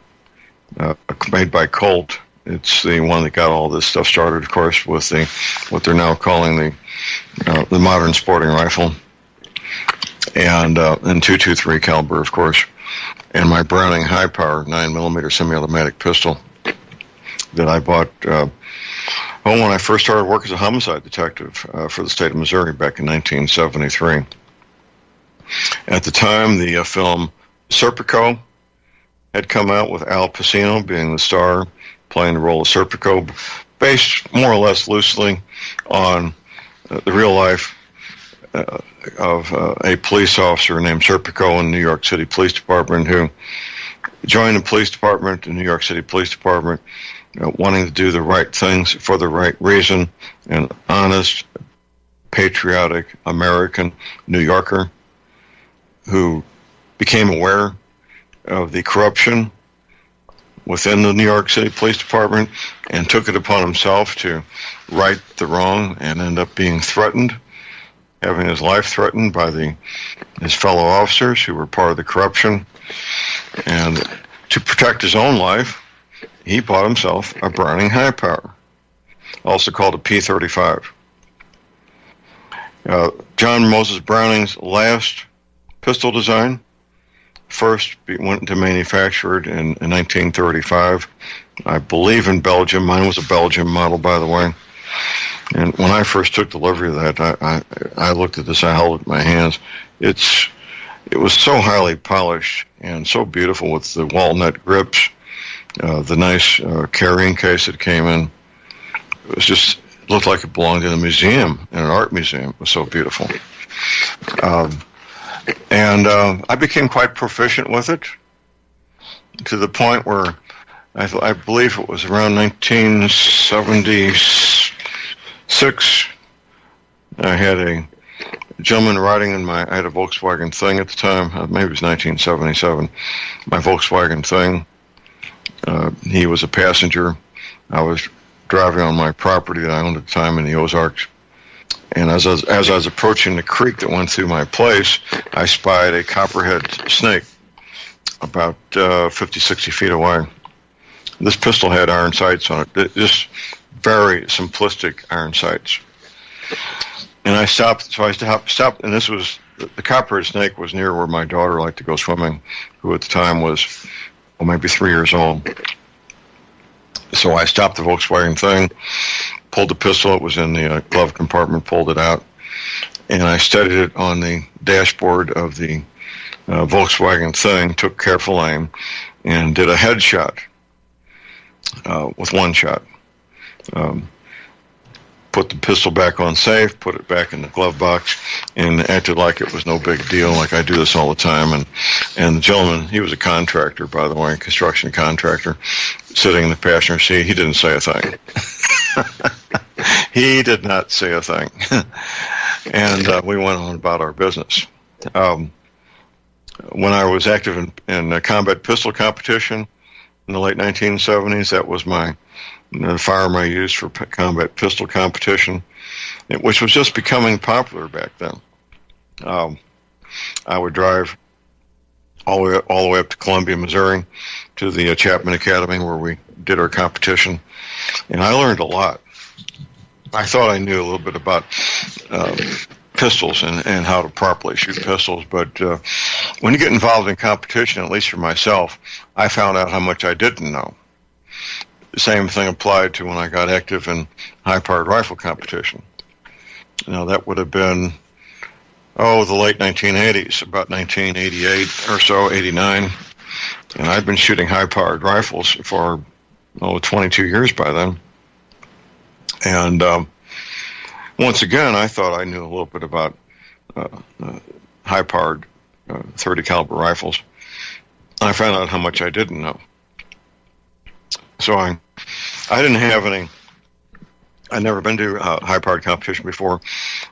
made by Colt. It's the one that got all this stuff started, of course, with what they're now calling the modern sporting rifle, and 223 caliber, of course, and my Browning high-power 9mm semi-automatic pistol that I bought when I first started work as a homicide detective for the state of Missouri back in 1973. At the time, the film Serpico had come out, with Al Pacino being the star, playing the role of Serpico, based more or less loosely on the real life of a police officer named Serpico in the New York City Police Department, who joined the police department, the New York City Police Department, wanting to do the right things for the right reason, an honest, patriotic American New Yorker who became aware of the corruption within the New York City Police Department and took it upon himself to right the wrong, and end up being threatened, having his life threatened by his fellow officers who were part of the corruption. And to protect his own life, he bought himself a Browning high power, also called a P-35. John Moses Browning's last pistol design first went into manufactured in 1935, I believe in Belgium. Mine was a Belgium model, by the way. And when I first took delivery of that, I looked at this, I held it in my hands. It was so highly polished and so beautiful, with the walnut grips, the nice carrying case it came in. It looked like it belonged in a museum, in an art museum. It was so beautiful. And I became quite proficient with it, to the point where I believe it was around 1976, I had a gentleman riding in I had a Volkswagen Thing at the time, maybe it was 1977, my Volkswagen Thing. He was a passenger. I was driving on my property that I owned at the time in the Ozarks. And as I was approaching the creek that went through my place, I spied a copperhead snake about 50, 60 feet away. This pistol had iron sights on it, just very simplistic iron sights. And I stopped, and this was, the copperhead snake was near where my daughter liked to go swimming, who at the time was, maybe 3 years old. So I stopped the Volkswagen Thing, pulled the pistol, it was in the glove compartment, pulled it out, and I steadied it on the dashboard of the Volkswagen Thing, took careful aim, and did a headshot with one shot. Put the pistol back on safe, put it back in the glove box, and acted like it was no big deal, like I do this all the time. And the gentleman, he was a contractor, by the way, construction contractor, sitting in the passenger seat. He didn't say a thing. He did not say a thing. And we went on about our business. When I was active in a combat pistol competition in the late 1970s, that was the firearm I used for combat pistol competition, which was just becoming popular back then. I would drive all the way up to Columbia, Missouri, to the Chapman Academy where we did our competition, and I learned a lot. I thought I knew a little bit about pistols and how to properly shoot pistols, but when you get involved in competition, at least for myself, I found out how much I didn't know. The same thing applied to when I got active in high-powered rifle competition. Now, that would have been, the late 1980s, about 1988 or so, 89. And I've been shooting high-powered rifles for, 22 years by then. And once again, I thought I knew a little bit about high-powered 30 caliber rifles. I found out how much I didn't know. So I didn't have any. I'd never been to high-powered competition before.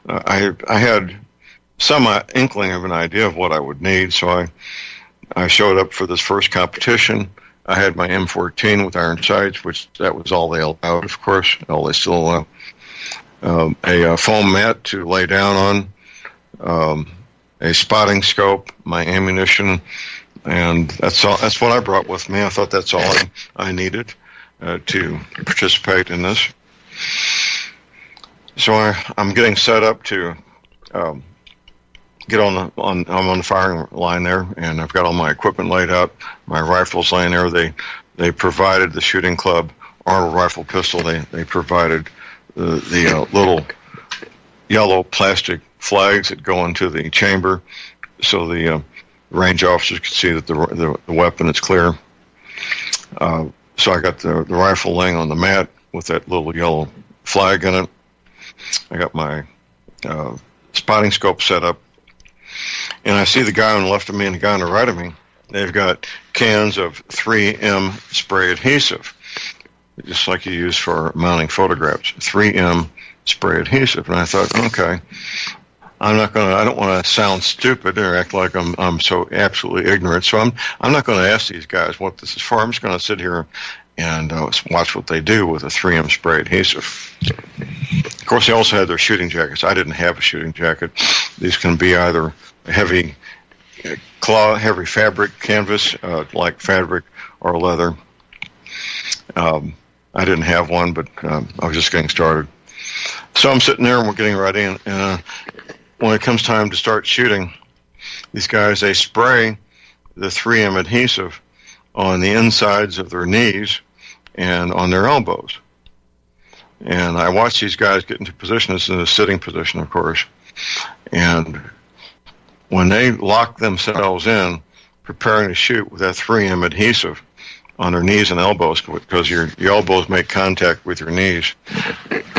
I had some inkling of an idea of what I would need, so I I showed up for this first competition. I had my M14 with iron sights, which that was all they allowed, of course. All they still allow. A foam mat to lay down on, a spotting scope, my ammunition, and that's all. That's what I brought with me. I thought that's all I needed to participate in this. So I'm getting set up to get I'm on the firing line there, and I've got all my equipment laid out. My rifles laying there. They provided the shooting club armored rifle pistol. They provided the little yellow plastic flags that go into the chamber, so the range officers can see that the weapon is clear. So I got the rifle laying on the mat with that little yellow flag in it. I got my spotting scope set up, and I see the guy on the left of me and the guy on the right of me. They've got cans of 3M spray adhesive, just like you use for mounting photographs. 3M spray adhesive, and I thought, okay, I don't want to sound stupid or act like I'm so absolutely ignorant. So I'm not going to ask these guys what this is for. I'm just going to sit here and watch what they do with a 3M spray adhesive. Of course, they also had their shooting jackets. I didn't have a shooting jacket. These can be either heavy heavy fabric, canvas, like fabric, or leather. I didn't have one, but I was just getting started. So I'm sitting there and we're getting ready, and when it comes time to start shooting, these guys, they spray the 3M adhesive on the insides of their knees and on their elbows. And I watch these guys get into position. This is in a sitting position, of course. And when they lock themselves in, preparing to shoot with that 3M adhesive on their knees and elbows, because your elbows make contact with your knees,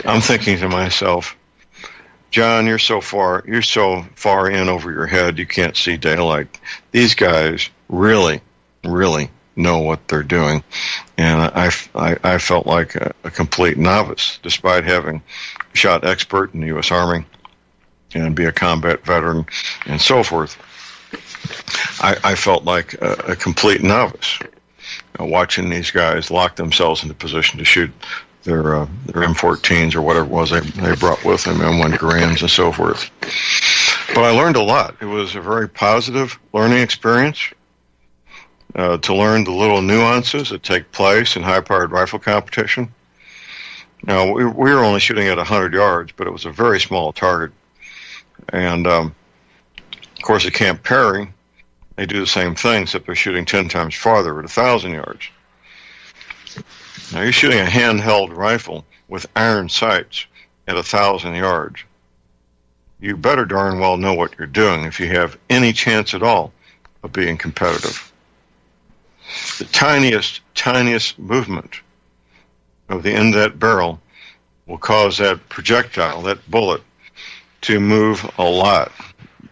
I'm thinking to myself, John, you're so far in over your head, you can't see daylight. These guys really, really know what they're doing. And I felt like a complete novice, despite having shot expert in the U.S. Army and be a combat veteran and so forth. I felt like a complete novice watching these guys lock themselves into position to shoot their M14s or whatever it was they brought with them, M1 Garands and so forth. But I learned a lot. It was a very positive learning experience to learn the little nuances that take place in high-powered rifle competition. Now, we were only shooting at 100 yards, but it was a very small target. And, of course, at Camp Perry, they do the same thing, except they're shooting 10 times farther at 1,000 yards. Now, you're shooting a handheld rifle with iron sights at 1,000 yards. You better darn well know what you're doing if you have any chance at all of being competitive. The tiniest movement of the end of that barrel will cause that projectile, that bullet, to move a lot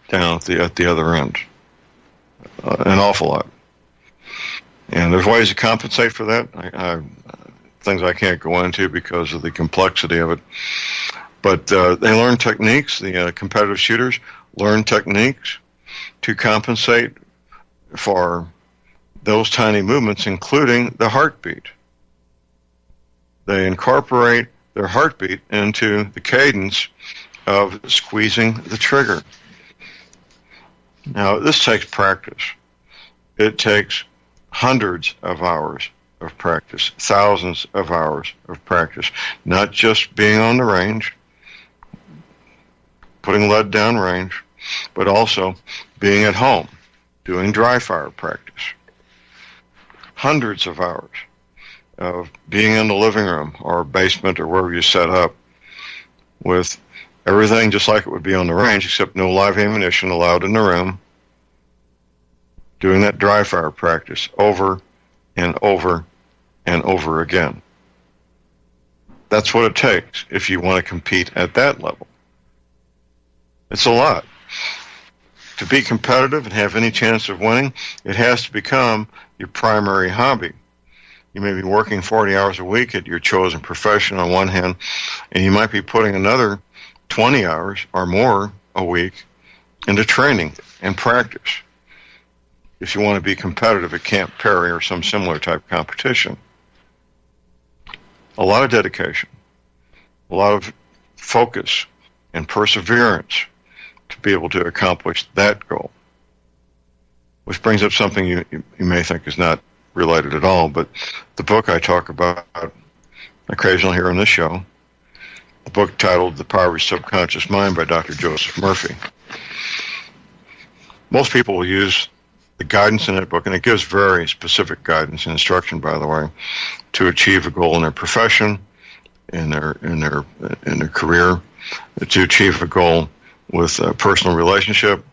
down at the other end. An awful lot. And there's ways to compensate for that. Things I can't go into because of the complexity of it. But they learn techniques, the competitive shooters learn techniques to compensate for those tiny movements, including the heartbeat. They incorporate their heartbeat into the cadence of squeezing the trigger. Now, this takes practice. It takes hundreds of hours of practice, thousands of hours of practice, not just being on the range, putting lead down range, but also being at home, doing dry fire practice. Hundreds of hours of being in the living room or basement or wherever you set up with everything just like it would be on the range, except no live ammunition allowed in the room, doing that dry fire practice over and over and over again. That's what it takes if you want to compete at that level. It's a lot. To be competitive and have any chance of winning, it has to become your primary hobby. You may be working 40 hours a week at your chosen profession on one hand, and you might be putting another 20 hours or more a week into training and practice. if you want to be competitive at Camp Perry or some similar type of competition. A lot of dedication, a lot of focus and perseverance to be able to accomplish that goal. Which brings up something you may think is not related at all, but the book I talk about occasionally here on this show, the book titled The Power of Your Subconscious Mind by Dr. Joseph Murphy. Most people will use the guidance in that book, and it gives very specific guidance and instruction, by the way, to achieve a goal in their profession, in their career, to achieve a goal with a personal relationship,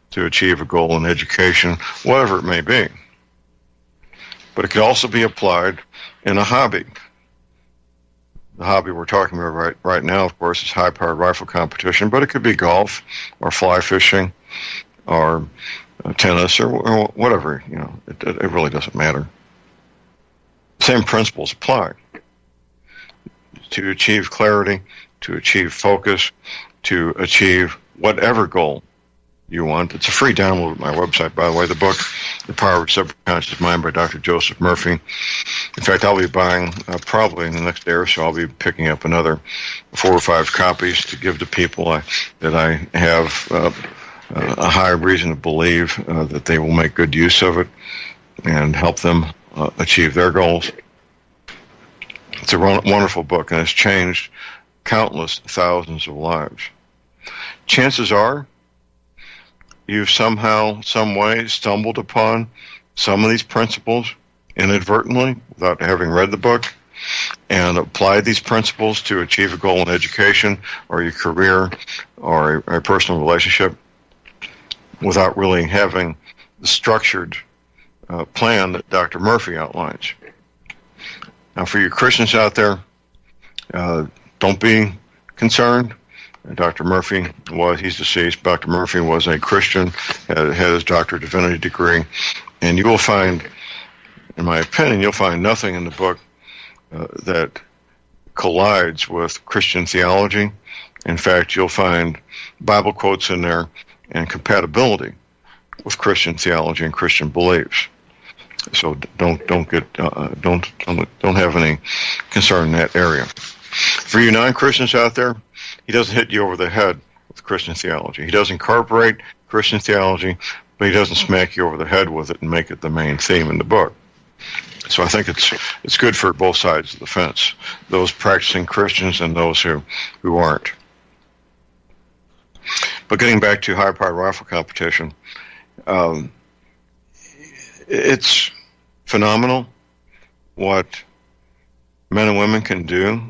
to achieve a goal in education, whatever it may be. But it can also be applied in a hobby. The hobby we're talking about right now, of course, is high-powered rifle competition, but it could be golf or fly fishing or tennis or whatever. It really doesn't matter. Same principles apply. To achieve clarity, to achieve focus, to achieve whatever goal you want. It's a free download at my website, by the way, the book, The Power of Subconscious Mind by Dr. Joseph Murphy. In fact, I'll be buying, probably in the next day or so, I'll be picking up another 4 or 5 copies to give to people that I have a high reason to believe that they will make good use of it and help them achieve their goals. It's a wonderful book, and it's changed countless thousands of lives. Chances are you've somehow, some way, stumbled upon some of these principles inadvertently without having read the book and applied these principles to achieve a goal in education or your career or a personal relationship without really having the structured plan that Dr. Murphy outlines. Now, for you Christians out there, don't be concerned. Dr. Murphy he's deceased. Dr. Murphy was a Christian, had his Doctor of Divinity degree, and you will find, in my opinion, you'll find nothing in the book that collides with Christian theology. In fact, you'll find Bible quotes in there and compatibility with Christian theology and Christian beliefs. So don't have any concern in that area. For you non-Christians out there, he doesn't hit you over the head with Christian theology. He does incorporate Christian theology, but he doesn't smack you over the head with it and make it the main theme in the book. So I think it's good for both sides of the fence, those practicing Christians and those who aren't. But getting back to high-powered rifle competition, it's phenomenal what men and women can do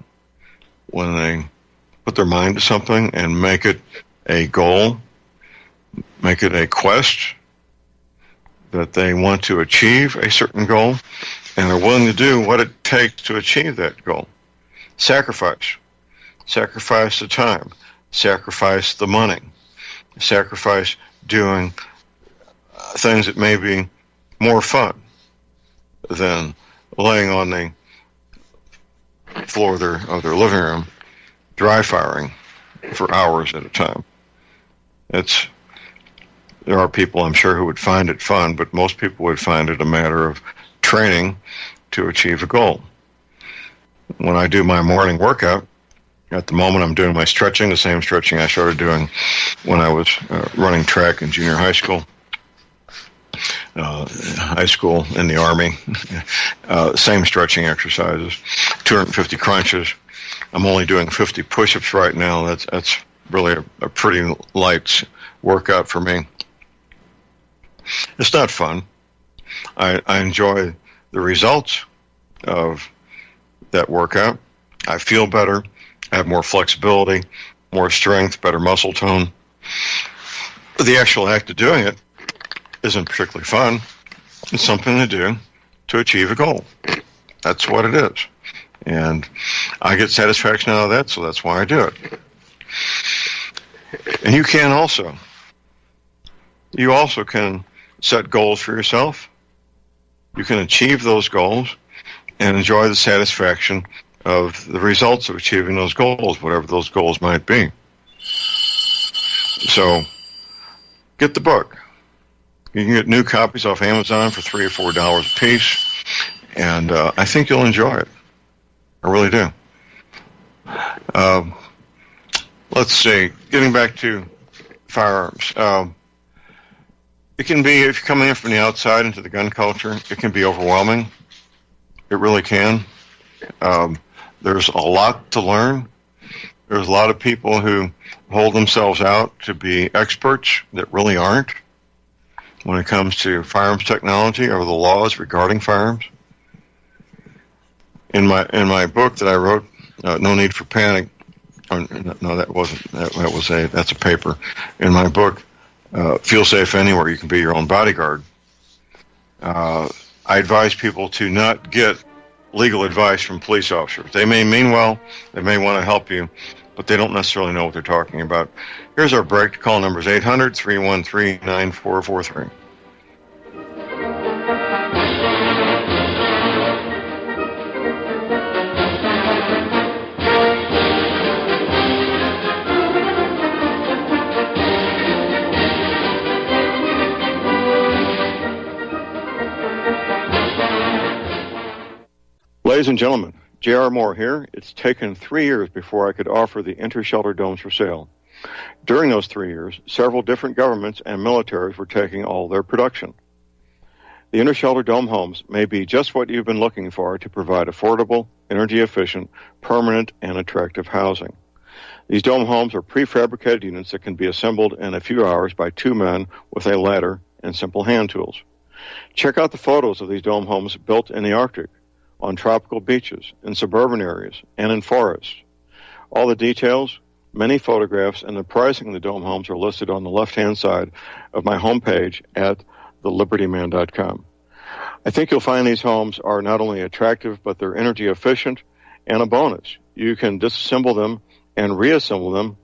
when they put their mind to something and make it a goal, make it a quest that they want to achieve a certain goal, and are willing to do what it takes to achieve that goal. Sacrifice the time, sacrifice the money, sacrifice doing things that may be more fun than laying on the floor of their living room, dry firing for hours at a time. There are people, I'm sure, who would find it fun, but most people would find it a matter of training to achieve a goal. When I do my morning workout, at the moment I'm doing my stretching, the same stretching I started doing when I was running track in junior high school. In the Army, same stretching exercises, 250 crunches. I'm only doing 50 push-ups right now. That's really a pretty light workout for me. It's not fun. I enjoy the results of that workout. I feel better. I have more flexibility, more strength, better muscle tone. But the actual act of doing it isn't particularly fun. It's something to do to achieve a goal. That's what it is. And I get satisfaction out of that, so that's why I do it. And you can also. You also can set goals for yourself. You can achieve those goals and enjoy the satisfaction of the results of achieving those goals, whatever those goals might be. So, get the book. You can get new copies off Amazon for $3 or $4 a piece, and I think you'll enjoy it. I really do. Let's see. Getting back to firearms. It can be, if you're coming in from the outside into the gun culture, it can be overwhelming. It really can. There's a lot to learn. There's a lot of people who hold themselves out to be experts that really aren't when it comes to firearms technology or the laws regarding firearms. In my book that I wrote, No Need for Panic, no, that wasn't, that's a paper. In my book, Feel Safe Anywhere, You Can Be Your Own Bodyguard, I advise people to not get legal advice from police officers. They may mean well, they may want to help you, but they don't necessarily know what they're talking about. Here's our break. Call number is 800-313-9443. Ladies and gentlemen, J.R. Moore here. It's taken 3 years before I could offer the inter-shelter domes for sale. During those 3 years, several different governments and militaries were taking all their production. The inter-shelter dome homes may be just what you've been looking for to provide affordable, energy-efficient, permanent, and attractive housing. These dome homes are prefabricated units that can be assembled in a few hours by 2 men with a ladder and simple hand tools. Check out the photos of these dome homes built in the Arctic, on tropical beaches, in suburban areas, and in forests. All the details, many photographs, and the pricing of the dome homes are listed on the left-hand side of my homepage at thelibertyman.com. I think you'll find these homes are not only attractive, but they're energy efficient, and a bonus. You can disassemble them and reassemble them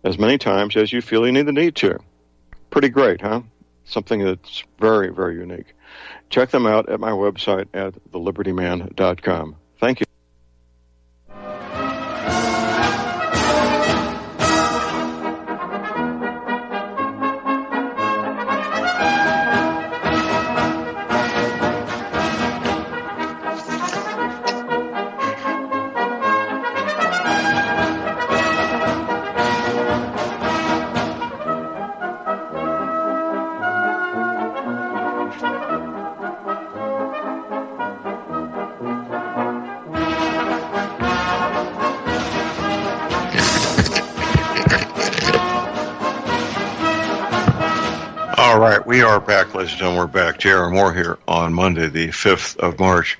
as many times as you feel you need to. Pretty great, huh? Something that's very, very unique. Check them out at my website at thelibertyman.com. Thank you. All right, we are back, ladies and gentlemen. We're back. J.R. Moore here on Monday, the 5th of March.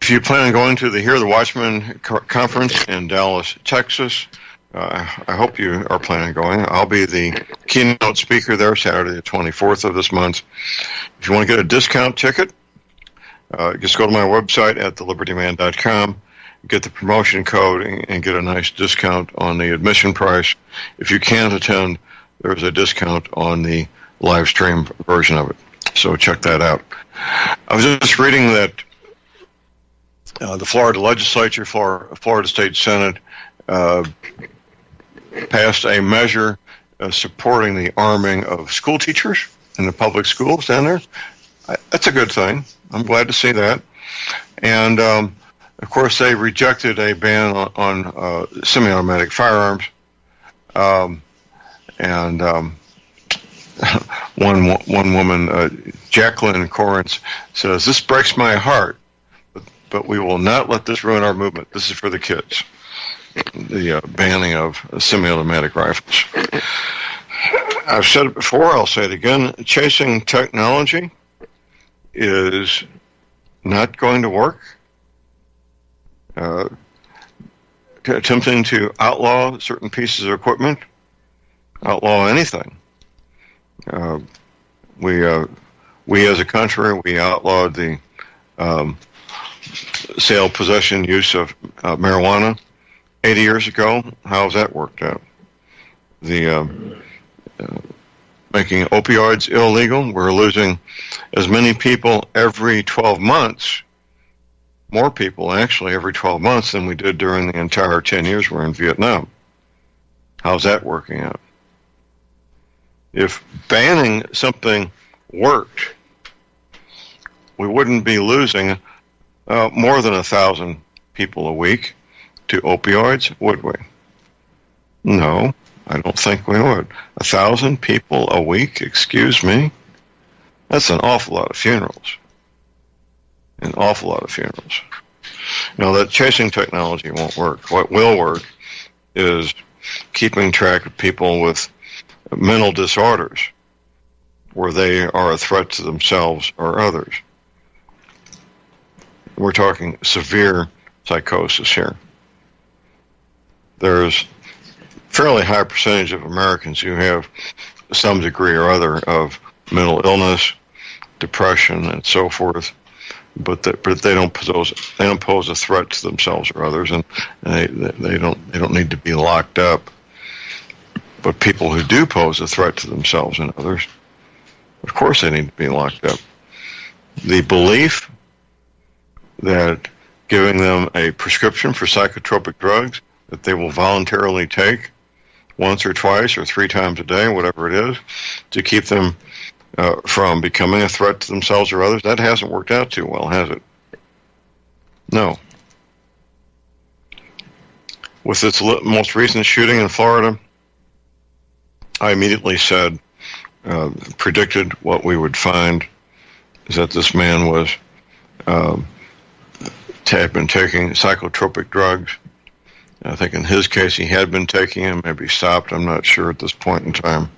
If you plan on going to the Hear the Watchman conference in Dallas, Texas, I hope you are planning on going. I'll be the keynote speaker there Saturday, the 24th of this month. If you want to get a discount ticket, just go to my website at thelibertyman.com, get the promotion code, and get a nice discount on the admission price. If you can't attend, there's a discount on the live stream version of it. So check that out. I was just reading that the Florida legislature, Florida State Senate, passed a measure supporting the arming of school teachers in the public schools down there. That's a good thing. I'm glad to see that. And, of course, they rejected a ban on semi-automatic firearms. And one woman, Jacqueline Corrance, says, "This breaks my heart, but we will not let this ruin our movement. This is for the kids." The banning of semi-automatic rifles. I've said it before, I'll say it again. Chasing technology is not going to work. Attempting to outlaw certain pieces of equipment, outlaw anything. We as a country, we outlawed the sale, possession, use of marijuana 80 years ago. How's that worked out? The making opioids illegal. We're losing as many people every 12 months, more people actually every 12 months than we did during the entire 10 years we're in Vietnam. How's that working out? If banning something worked, we wouldn't be losing more than 1,000 people a week to opioids, would we? No, I don't think we would. 1,000 people a week, excuse me? That's an awful lot of funerals. An awful lot of funerals. Now, that chasing technology won't work. What will work is keeping track of people with mental disorders where they are a threat to themselves or others. We're talking severe psychosis here. There's a fairly high percentage of Americans who have some degree or other of mental illness, depression, and so forth, but they don't pose a threat to themselves or others, and they don't need to be locked up. But people who do pose a threat to themselves and others, of course they need to be locked up. The belief that giving them a prescription for psychotropic drugs that they will voluntarily take once or twice or 3 times a day, whatever it is, to keep them from becoming a threat to themselves or others, that hasn't worked out too well, has it? No. With this most recent shooting in Florida, I immediately said, predicted what we would find is that this man was had been taking psychotropic drugs. I think in his case he had been taking them, maybe stopped, I'm not sure at this point in time.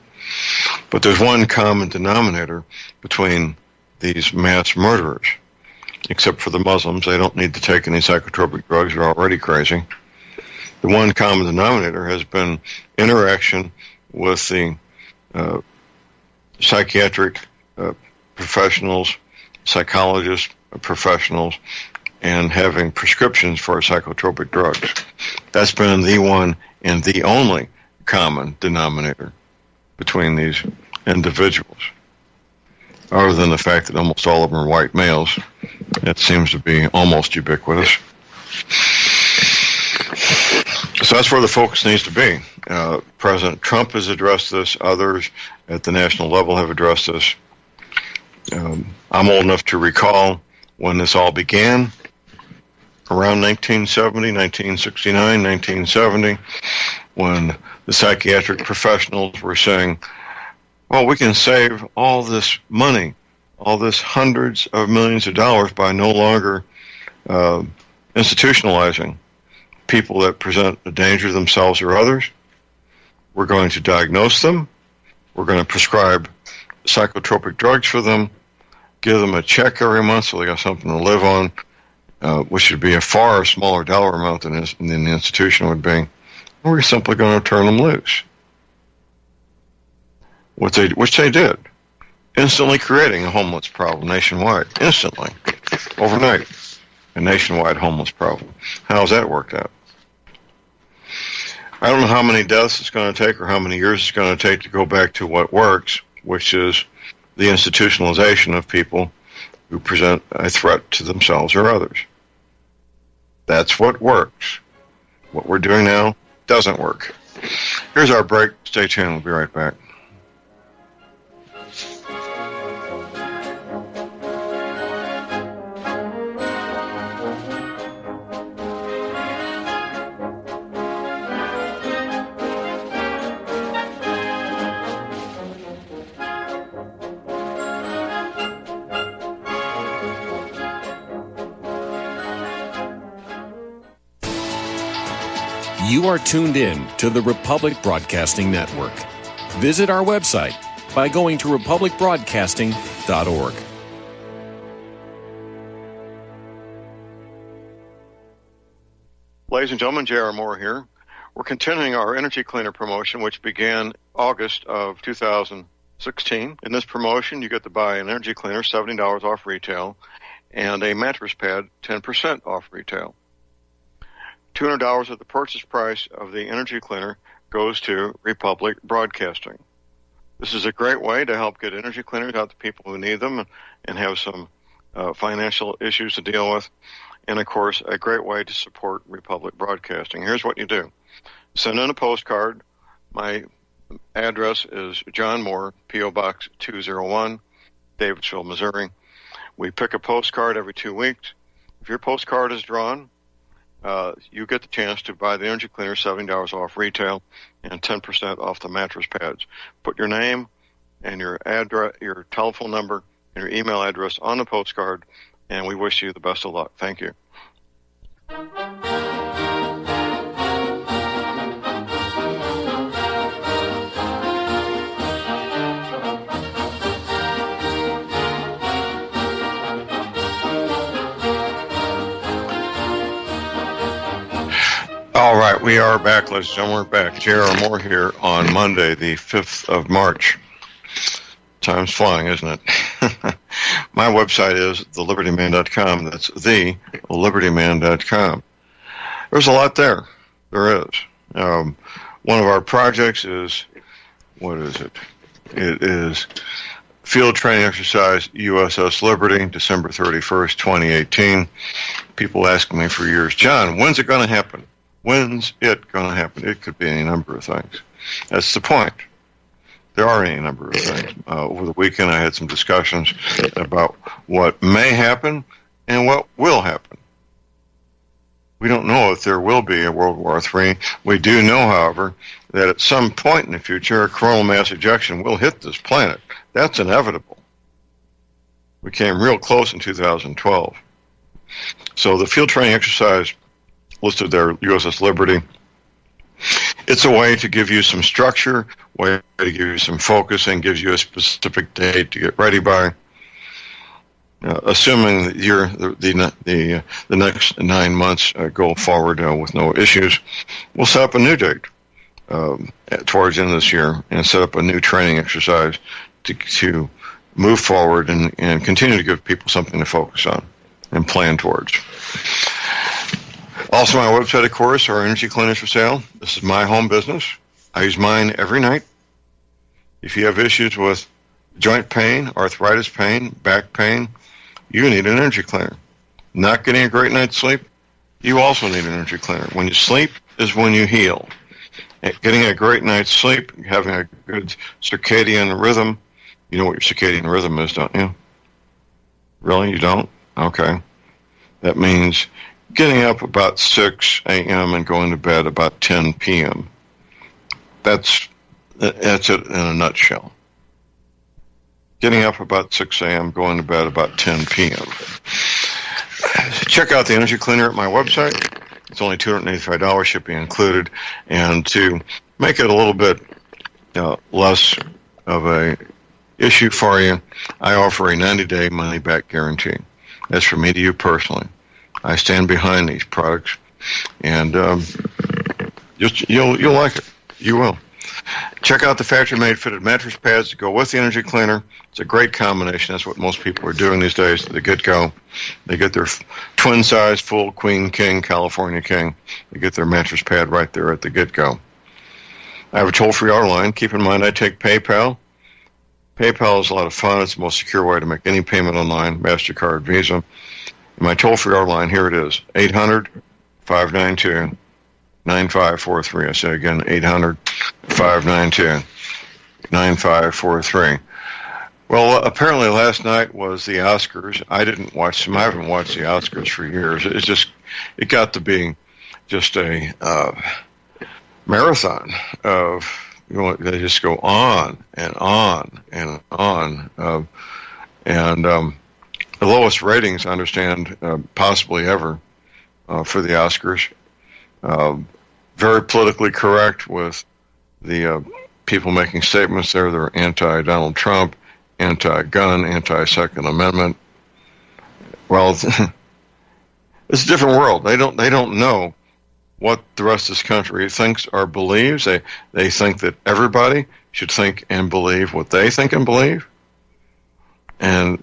But there's one common denominator between these mass murderers, except for the Muslims. They don't need to take any psychotropic drugs, they're already crazy. The one common denominator has been interaction with the psychiatric professionals, psychologists, professionals, and having prescriptions for psychotropic drugs. That's been the one and the only common denominator between these individuals. Other than the fact that almost all of them are white males, it seems to be almost ubiquitous. So that's where the focus needs to be. President Trump has addressed this. Others at the national level have addressed this. I'm old enough to recall when this all began, around 1970, 1969, 1970, when the psychiatric professionals were saying, well, we can save all this money, all this hundreds of millions of dollars by no longer institutionalizing people that present a danger to themselves or others. We're going to diagnose them. We're going to prescribe psychotropic drugs for them, give them a check every month so they got something to live on, which would be a far smaller dollar amount than the institution would be. We're simply going to turn them loose. Which they did, instantly creating a homeless problem nationwide, instantly, overnight, a nationwide homeless problem. How's that worked out? I don't know how many deaths it's going to take or how many years it's going to take to go back to what works, which is the institutionalization of people who present a threat to themselves or others. That's what works. What we're doing now doesn't work. Here's our break. Stay tuned. We'll be right back. You are tuned in to the Republic Broadcasting Network. Visit our website by going to republicbroadcasting.org. Ladies and gentlemen, J.R. Moore here. We're continuing our energy cleaner promotion, which began August of 2016. In this promotion, you get to buy an energy cleaner, $70 off retail, and a mattress pad, 10% off retail. $200 of the purchase price of the energy cleaner goes to Republic Broadcasting. This is a great way to help get energy cleaners out to people who need them and have some financial issues to deal with. And, of course, a great way to support Republic Broadcasting. Here's what you do. Send in a postcard. My address is John Moore, P.O. Box 201, Davidsville, Missouri. We pick a postcard every 2 weeks. If your postcard is drawn, you get the chance to buy the energy cleaner, $70 off retail, and 10% off the mattress pads. Put your name and your address, your telephone number, and your email address on the postcard, and we wish you the best of luck. Thank you. All right, we are back, ladies and gentlemen. We're back. J.R. Moore here on Monday, the 5th of March. Time's flying, isn't it? My website is thelibertyman.com. That's thelibertyman.com. There's a lot there. There is. One of our projects is, what is it? It is Field Training Exercise USS Liberty, December 31st, 2018. People asking me for years, John, when's it going to happen? When's it going to happen? It could be any number of things. That's the point. There are any number of things. Over the weekend, I had some discussions about what may happen and what will happen. We don't know if there will be a World War III. We do know, however, that at some point in the future, a coronal mass ejection will hit this planet. That's inevitable. We came real close in 2012. So the field training exercise listed there, USS Liberty. It's a way to give you some structure, way to give you some focus, and gives you a specific date to get ready by. Assuming that you're the next 9 months go forward with no issues, we'll set up a new date towards the end of this year and set up a new training exercise to move forward and continue to give people something to focus on and plan towards. Also, my website, of course, our energy cleaners for sale. This is my home business. I use mine every night. If you have issues with joint pain, arthritis pain, back pain, you need an energy cleaner. Not getting a great night's sleep, you also need an energy cleaner. When you sleep is when you heal. Getting a great night's sleep, having a good circadian rhythm. You know what your circadian rhythm is, don't you? Really? You don't? Okay. That means getting up about 6 a.m. and going to bed about 10 p.m. That's it in a nutshell. Getting up about 6 a.m., going to bed about 10 p.m. Check out the energy cleaner at my website. It's only $285, shipping included. And to make it a little bit less of a issue for you, I offer a 90-day money-back guarantee. That's from me to you personally. I stand behind these products, and you'll like it. You will. Check out the factory-made fitted mattress pads to go with the energy cleaner. It's a great combination. That's what most people are doing these days at the get-go. They get their twin-size, full queen, king, California king. They get their mattress pad right there at the get-go. I have a toll-free order line. Keep in mind I take PayPal. PayPal is a lot of fun. It's the most secure way to make any payment online, MasterCard, Visa. My toll-free order line, here it is, 800-592-9543. I say again, 800-592-9543. Well, apparently last night was the Oscars. I didn't watch them. I haven't watched the Oscars for years. It got to be just a marathon of, they just go on and on and on. The lowest ratings, I understand, possibly ever for the Oscars. Very politically correct with the people making statements there that are anti-Donald Trump, anti-gun, anti-Second Amendment. Well, it's a different world. They don't know what the rest of this country thinks or believes. They think that everybody should think and believe what they think and believe. And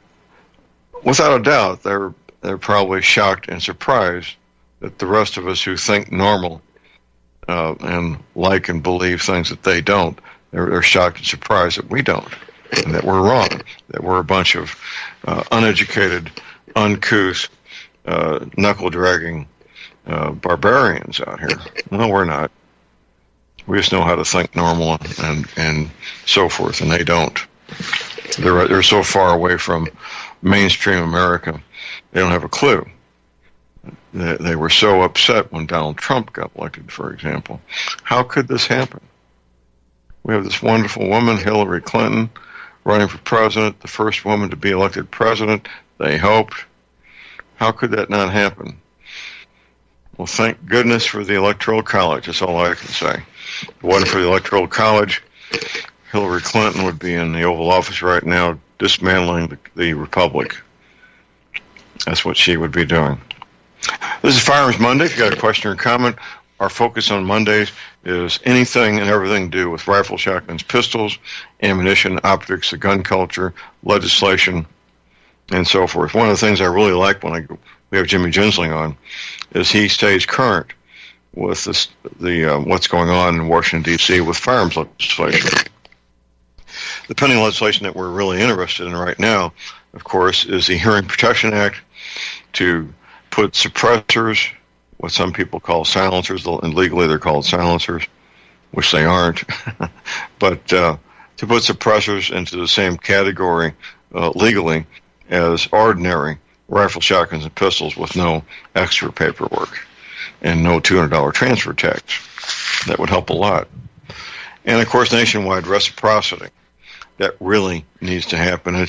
without a doubt, they're probably shocked and surprised that the rest of us who think normal and like and believe things that they don't, they're shocked and surprised that we don't, and that we're wrong, that we're a bunch of uneducated, uncouth, knuckle-dragging barbarians out here. No, we're not. We just know how to think normal and so forth, and they don't. They're so far away from mainstream America, they don't have a clue. They were so upset when Donald Trump got elected, for example. How could this happen? We have this wonderful woman, Hillary Clinton, running for president, the first woman to be elected president, they hoped. How could that not happen? Well, thank goodness for the Electoral College. That's all I can say. If it wasn't for the Electoral College, Hillary Clinton would be in the Oval Office right now dismantling the Republic. That's what she would be doing. This is Firearms Monday. If you got a question or comment, our focus on Mondays is anything and everything to do with rifles, shotguns, pistols, ammunition, optics, the gun culture, legislation, and so forth. One of the things I really like when we have Jimmy Ginsling on is he stays current with what's going on in Washington, D.C. with firearms legislation. The pending legislation that we're really interested in right now, of course, is the Hearing Protection Act to put suppressors, what some people call silencers, and legally they're called silencers, which they aren't, but to put suppressors into the same category legally as ordinary rifle, shotguns, and pistols with no extra paperwork and no $200 transfer tax. That would help a lot. And, of course, nationwide reciprocity. That really needs to happen.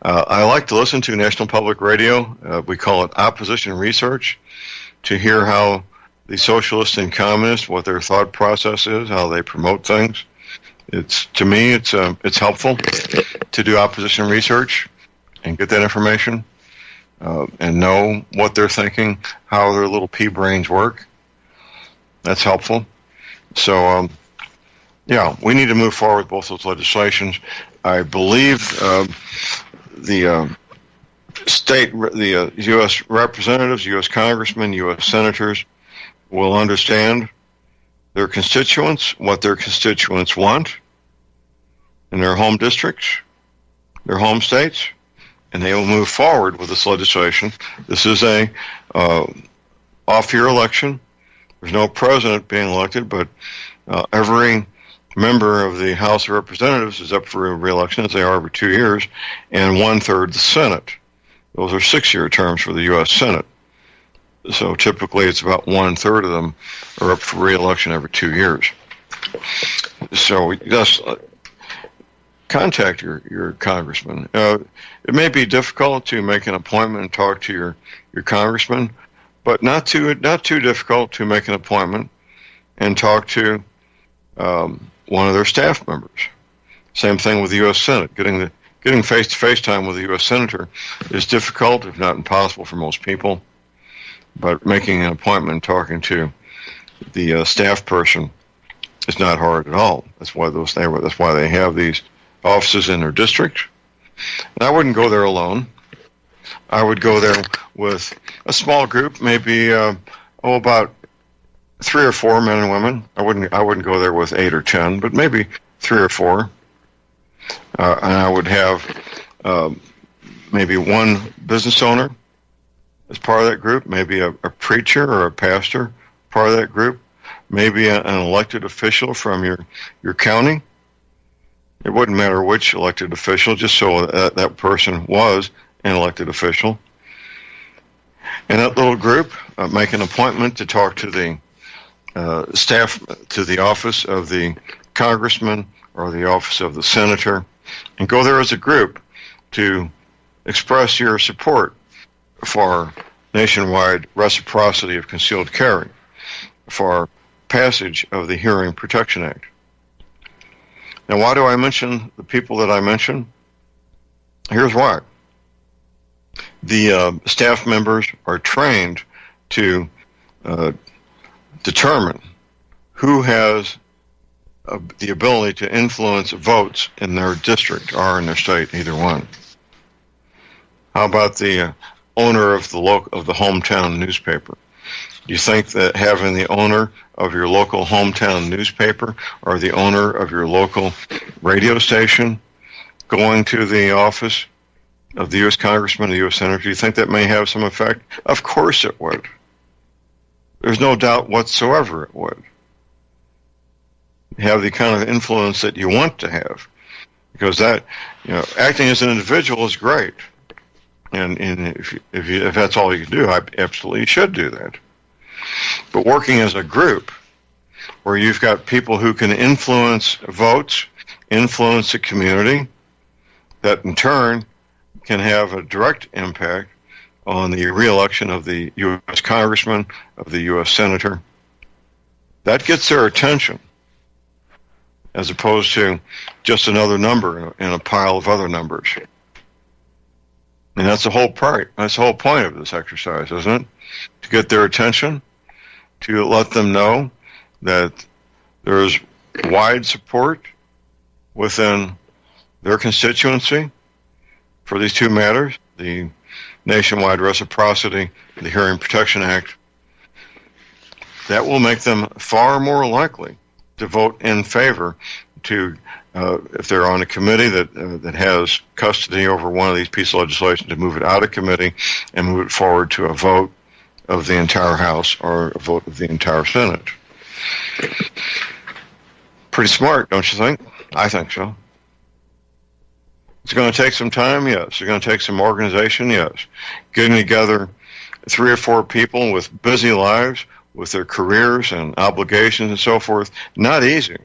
I like to listen to National Public Radio. We call it Opposition Research, to hear how the socialists and communists, what their thought process is, how they promote things. To me, it's helpful to do opposition research and get that information and know what they're thinking, how their little pea brains work. That's helpful. So, we need to move forward with both those legislations. I believe the U.S. representatives, U.S. congressmen, U.S. senators will understand their constituents, what their constituents want in their home districts, their home states, and they will move forward with this legislation. This is a off-year election. There's no president being elected, but every member of the House of Representatives is up for re-election, as they are every 2 years, and 1/3 the Senate. Those are 6-year terms for the U.S. Senate. So typically it's about 1/3 of them are up for re-election every 2 years. So just contact your congressman. It may be difficult to make an appointment and talk to your congressman, but not too difficult to make an appointment and talk to one of their staff members. Same thing with the U.S. Senate. Getting face-to-face time with a U.S. senator is difficult, if not impossible, for most people. But making an appointment and talking to the staff person is not hard at all. That's why they have these offices in their district. And I wouldn't go there alone. I would go there with a small group, maybe about 3 or 4 men and women. I wouldn't go there with 8 or 10, but maybe 3 or 4. And I would have maybe one business owner as part of that group, maybe a preacher or a pastor part of that group, maybe an elected official from your county. It wouldn't matter which elected official, just so that person was an elected official. And that little group, make an appointment to talk to the staff, to the office of the congressman or the office of the senator, and go there as a group to express your support for nationwide reciprocity of concealed carry, for passage of the Hearing Protection Act. Now, why do I mention the people that I mention? Here's why. The staff members are trained to determine who has the ability to influence votes in their district or in their state, either one. How about the owner of the hometown newspaper? Do you think that having the owner of your local hometown newspaper or the owner of your local radio station going to the office of the U.S. Congressman, the U.S. Senator, do you think that may have some effect? Of course it would. There's no doubt whatsoever it would. Have the kind of influence that you want to have. because that, acting as an individual is great, and if that's all you can do, I absolutely should do that. But working as a group, where you've got people who can influence votes, influence the community, that in turn can have a direct impact on the reelection of the U.S. congressman, of the U.S. senator, that gets their attention, as opposed to just another number in a pile of other numbers. And that's the whole part. That's the whole point of this exercise, isn't it? To get their attention, to let them know that there is wide support within their constituency for these two matters, the nationwide reciprocity, the Hearing Protection Act. That will make them far more likely to vote in favor to, if they're on a committee that has custody over one of these pieces of legislation, to move it out of committee and move it forward to a vote of the entire House or a vote of the entire Senate. Pretty smart, don't you think? I think so. It's going to take some time, yes. It's going to take some organization, yes. Getting together 3 or 4 people with busy lives, with their careers and obligations and so forth, not easy.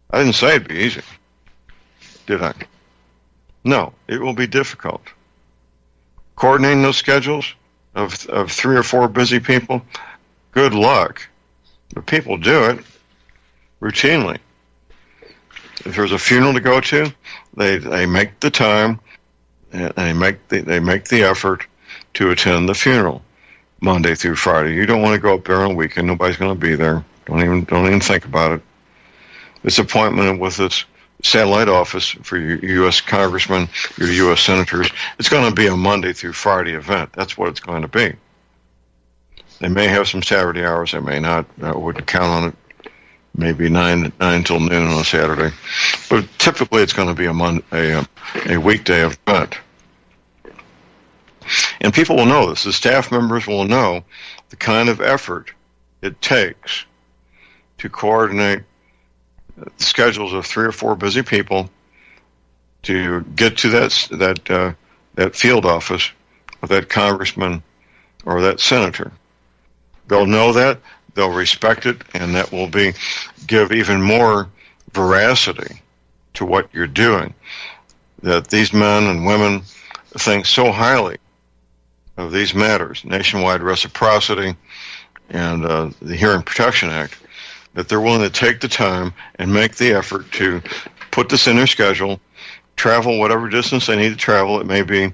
I didn't say it'd be easy, did I? No, it will be difficult. Coordinating those schedules of 3 or 4 busy people, good luck. But people do it routinely. If there's a funeral to go to, they make the time, and they make the effort to attend the funeral Monday through Friday. You don't want to go up there on a weekend. Nobody's going to be there. Don't even think about it. This appointment with this satellite office for your U.S. congressmen, your U.S. senators, it's going to be a Monday through Friday event. That's what it's going to be. They may have some Saturday hours. They may not. I wouldn't count on it. Maybe 9 till noon on a Saturday. But typically it's going to be a weekday event. And people will know this. The staff members will know the kind of effort it takes to coordinate the schedules of 3 or 4 busy people to get to that field office of that congressman or that senator. They'll know that, they'll respect it, and that will give even more veracity to what you're doing. That these men and women think so highly of these matters, nationwide reciprocity and the Hearing Protection Act, that they're willing to take the time and make the effort to put this in their schedule, travel whatever distance they need to travel. It may be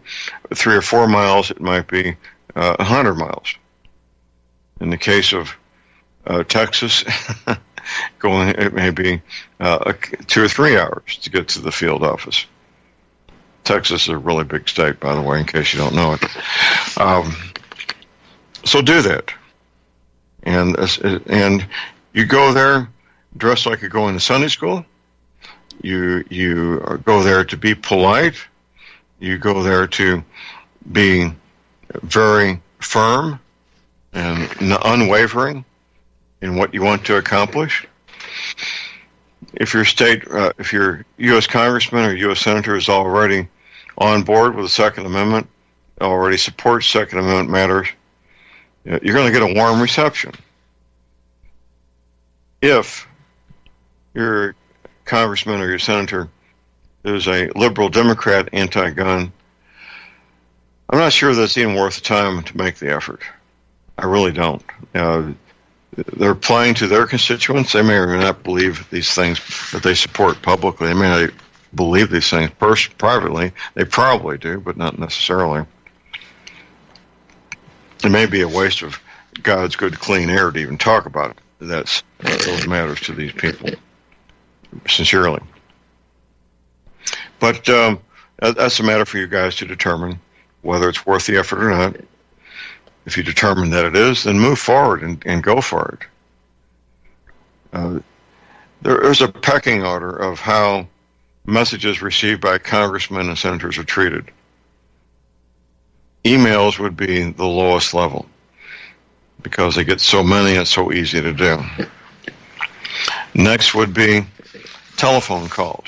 3 or 4 miles. It might be 100 miles. In the case of Texas, it may be 2 or 3 hours to get to the field office. Texas is a really big state, by the way, in case you don't know it. So do that. And you go there dressed like you're going to Sunday school. You go there to be polite. You go there to be very firm and unwavering in what you want to accomplish. If your U.S. congressman or U.S. senator is already on board with the Second Amendment, already supports Second Amendment matters, you're going to get a warm reception. If your congressman or your senator is a liberal Democrat anti-gun, I'm not sure that's even worth the time to make the effort. I really don't. They're playing to their constituents. They may or may not believe these things that they support publicly. They may not believe these things privately. They probably do, but not necessarily. It may be a waste of God's good, clean air to even talk about it. Those matters to these people, sincerely. But that's a matter for you guys to determine whether it's worth the effort or not. If you determine that it is, then move forward and go for it. There is a pecking order of how messages received by congressmen and senators are treated. Emails would be the lowest level because they get so many and it's so easy to do. Next would be telephone calls.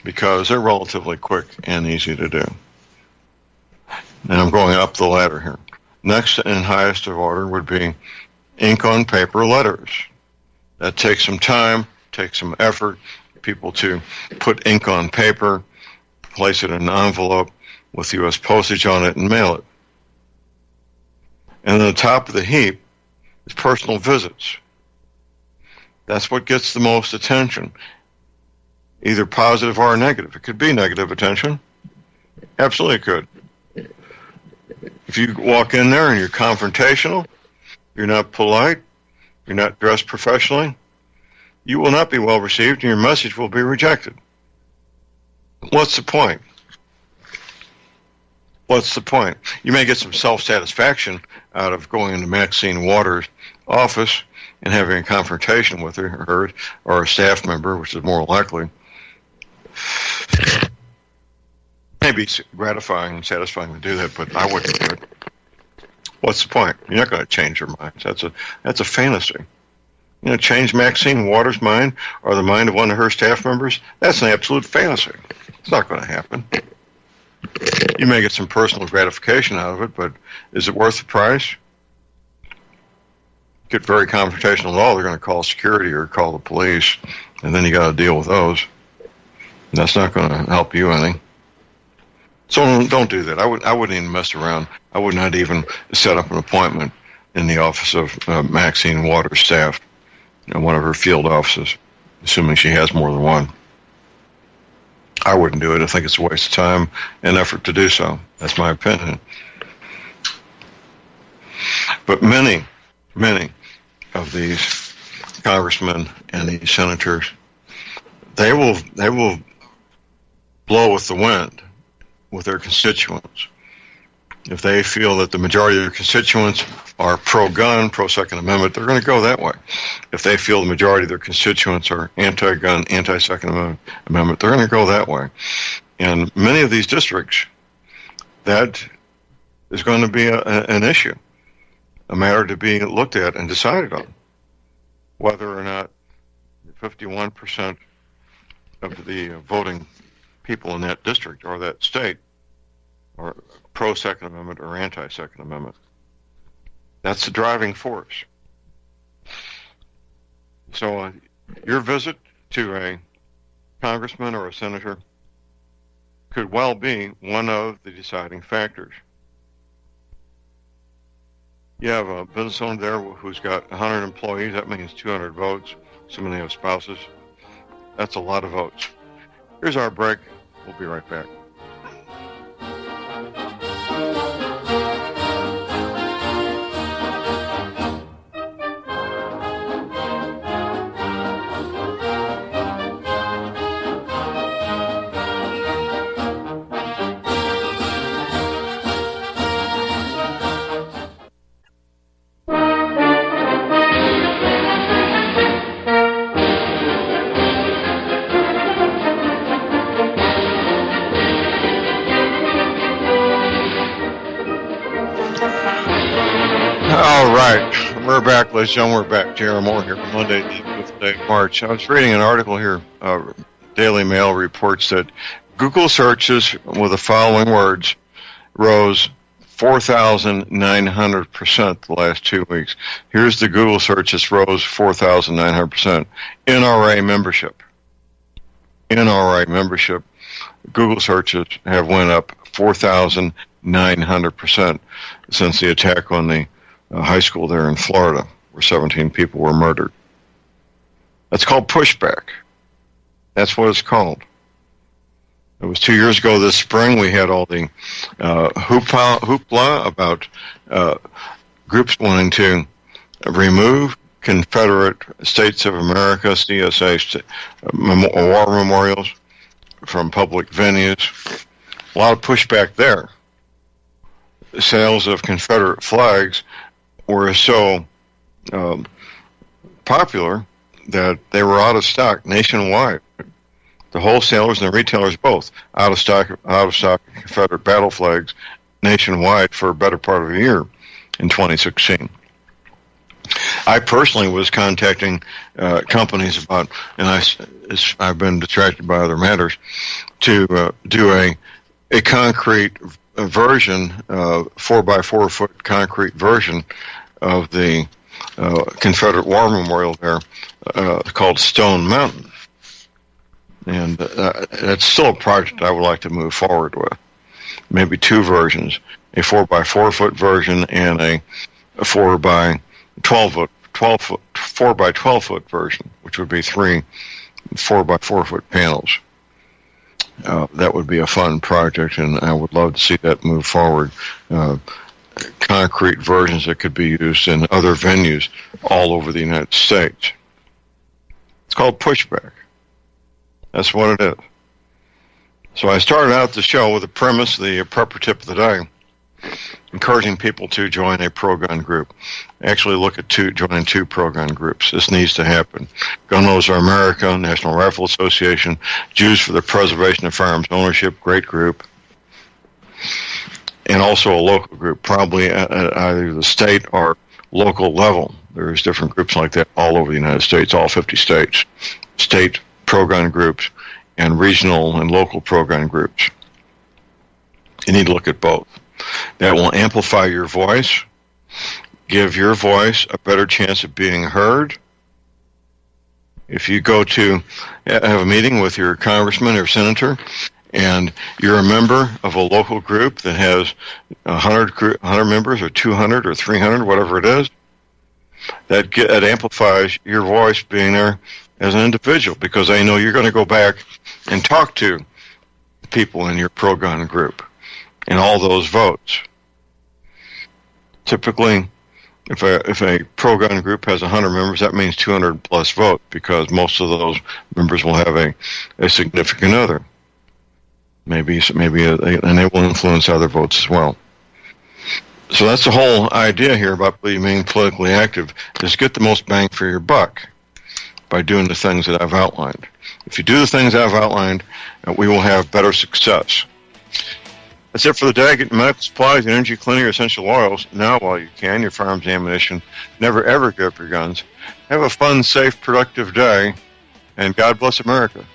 because they're relatively quick and easy to do. And I'm going up the ladder here. Next and highest of order would be ink on paper letters. That takes some time, takes some effort, people to put ink on paper, place it in an envelope with U.S. postage on it, and mail it. And at the top of the heap is personal visits. That's what gets the most attention, either positive or negative. It could be negative attention. Absolutely could. If you walk in there and you're confrontational, you're not polite, you're not dressed professionally, you will not be well received and your message will be rejected. What's the point? What's the point? You may get some self-satisfaction out of going into Maxine Waters' office and having a confrontation with her or a staff member, which is more likely. Maybe gratifying and satisfying to do that, but I wouldn't do it. What's the point? You're not going to change their minds. That's a fantasy. You know, change Maxine Waters' mind or the mind of one of her staff members? That's an absolute fantasy. It's not going to happen. You may get some personal gratification out of it, but is it worth the price? Get very confrontational at all, they're going to call security or call the police, and then you got to deal with those. And that's not going to help you any. So don't do that. I wouldn't even mess around. I would not even set up an appointment in the office of Maxine Waters' staff, one of her field offices, assuming she has more than one. I wouldn't do it. I think it's a waste of time and effort to do so. That's my opinion. But many of these congressmen and these senators, they will blow with the wind with their constituents. If they feel that the majority of their constituents are pro-gun, pro-Second Amendment, they're going to go that way. If they feel the majority of their constituents are anti-gun, anti-Second Amendment, they're going to go that way. And many of these districts, that is going to be an issue, a matter to be looked at and decided on, whether or not 51% of the voting people in that district or that state are pro-Second Amendment or anti-Second Amendment. That's the driving force. So your visit to a congressman or a senator could well be one of the deciding factors. You have a business owner there who's got 100 employees. That means 200 votes. Assuming they have spouses. That's a lot of votes. Here's our break. We'll be right back. All right, we're back, ladies and gentlemen. We're back. J.R. Moore here for Monday, the 5th day of March. I was reading an article here. Daily Mail reports that Google searches with the following words rose 4,900% the last 2 weeks. Here's the Google searches rose 4,900%. NRA membership. NRA membership. Google searches have went up 4,900% since the attack on the high school there in Florida, where 17 people were murdered. That's called pushback. That's what it's called. It was 2 years ago this spring. We had all the hoopla about groups wanting to remove Confederate States of America, CSA, war memorials from public venues. A lot of pushback there. Sales of Confederate flags were so popular that they were out of stock nationwide. The wholesalers and the retailers both out of stock Confederate battle flags nationwide for a better part of a year in 2016. I personally was contacting companies about, and I've been distracted by other matters, to do a concrete version, 4x4 foot concrete version of the Confederate War Memorial there, called Stone Mountain. And that's still a project I would like to move forward with. Maybe two versions, a 4x4 foot version and a 4x12 foot, 4x12 foot version, which would be three 4x4 foot panels. That would be a fun project, and I would love to see that move forward. Concrete versions that could be used in other venues all over the United States. It's called pushback. That's what it is. So I started out the show with a premise, the prepper tip of the day, encouraging people to join a pro-gun group. Actually look at joining two pro-gun groups. This needs to happen. Gun Owners of America, National Rifle Association, Jews for the Preservation of Firearms Ownership, great group. And also a local group, probably at either the state or local level. There's different groups like that all over the United States, all 50 states. State pro-gun groups and regional and local pro-gun groups. You need to look at both. That will amplify your voice, give your voice a better chance of being heard. If you go to have a meeting with your congressman or senator, and you're a member of a local group that has 100 members or 200 or 300, whatever it is, that amplifies your voice being there as an individual, because they know you're going to go back and talk to people in your pro-gun group and all those votes. Typically, if a pro-gun group has 100 members, that means 200 plus vote, because most of those members will have a significant other. And they will influence other votes as well. So that's the whole idea here about being politically active, is get the most bang for your buck by doing the things that I've outlined. If you do the things I've outlined, we will have better success. That's it for the day. Get medical supplies, energy, cleaning, essential oils now while you can. Your firearms, ammunition. Never, ever give up your guns. Have a fun, safe, productive day, and God bless America.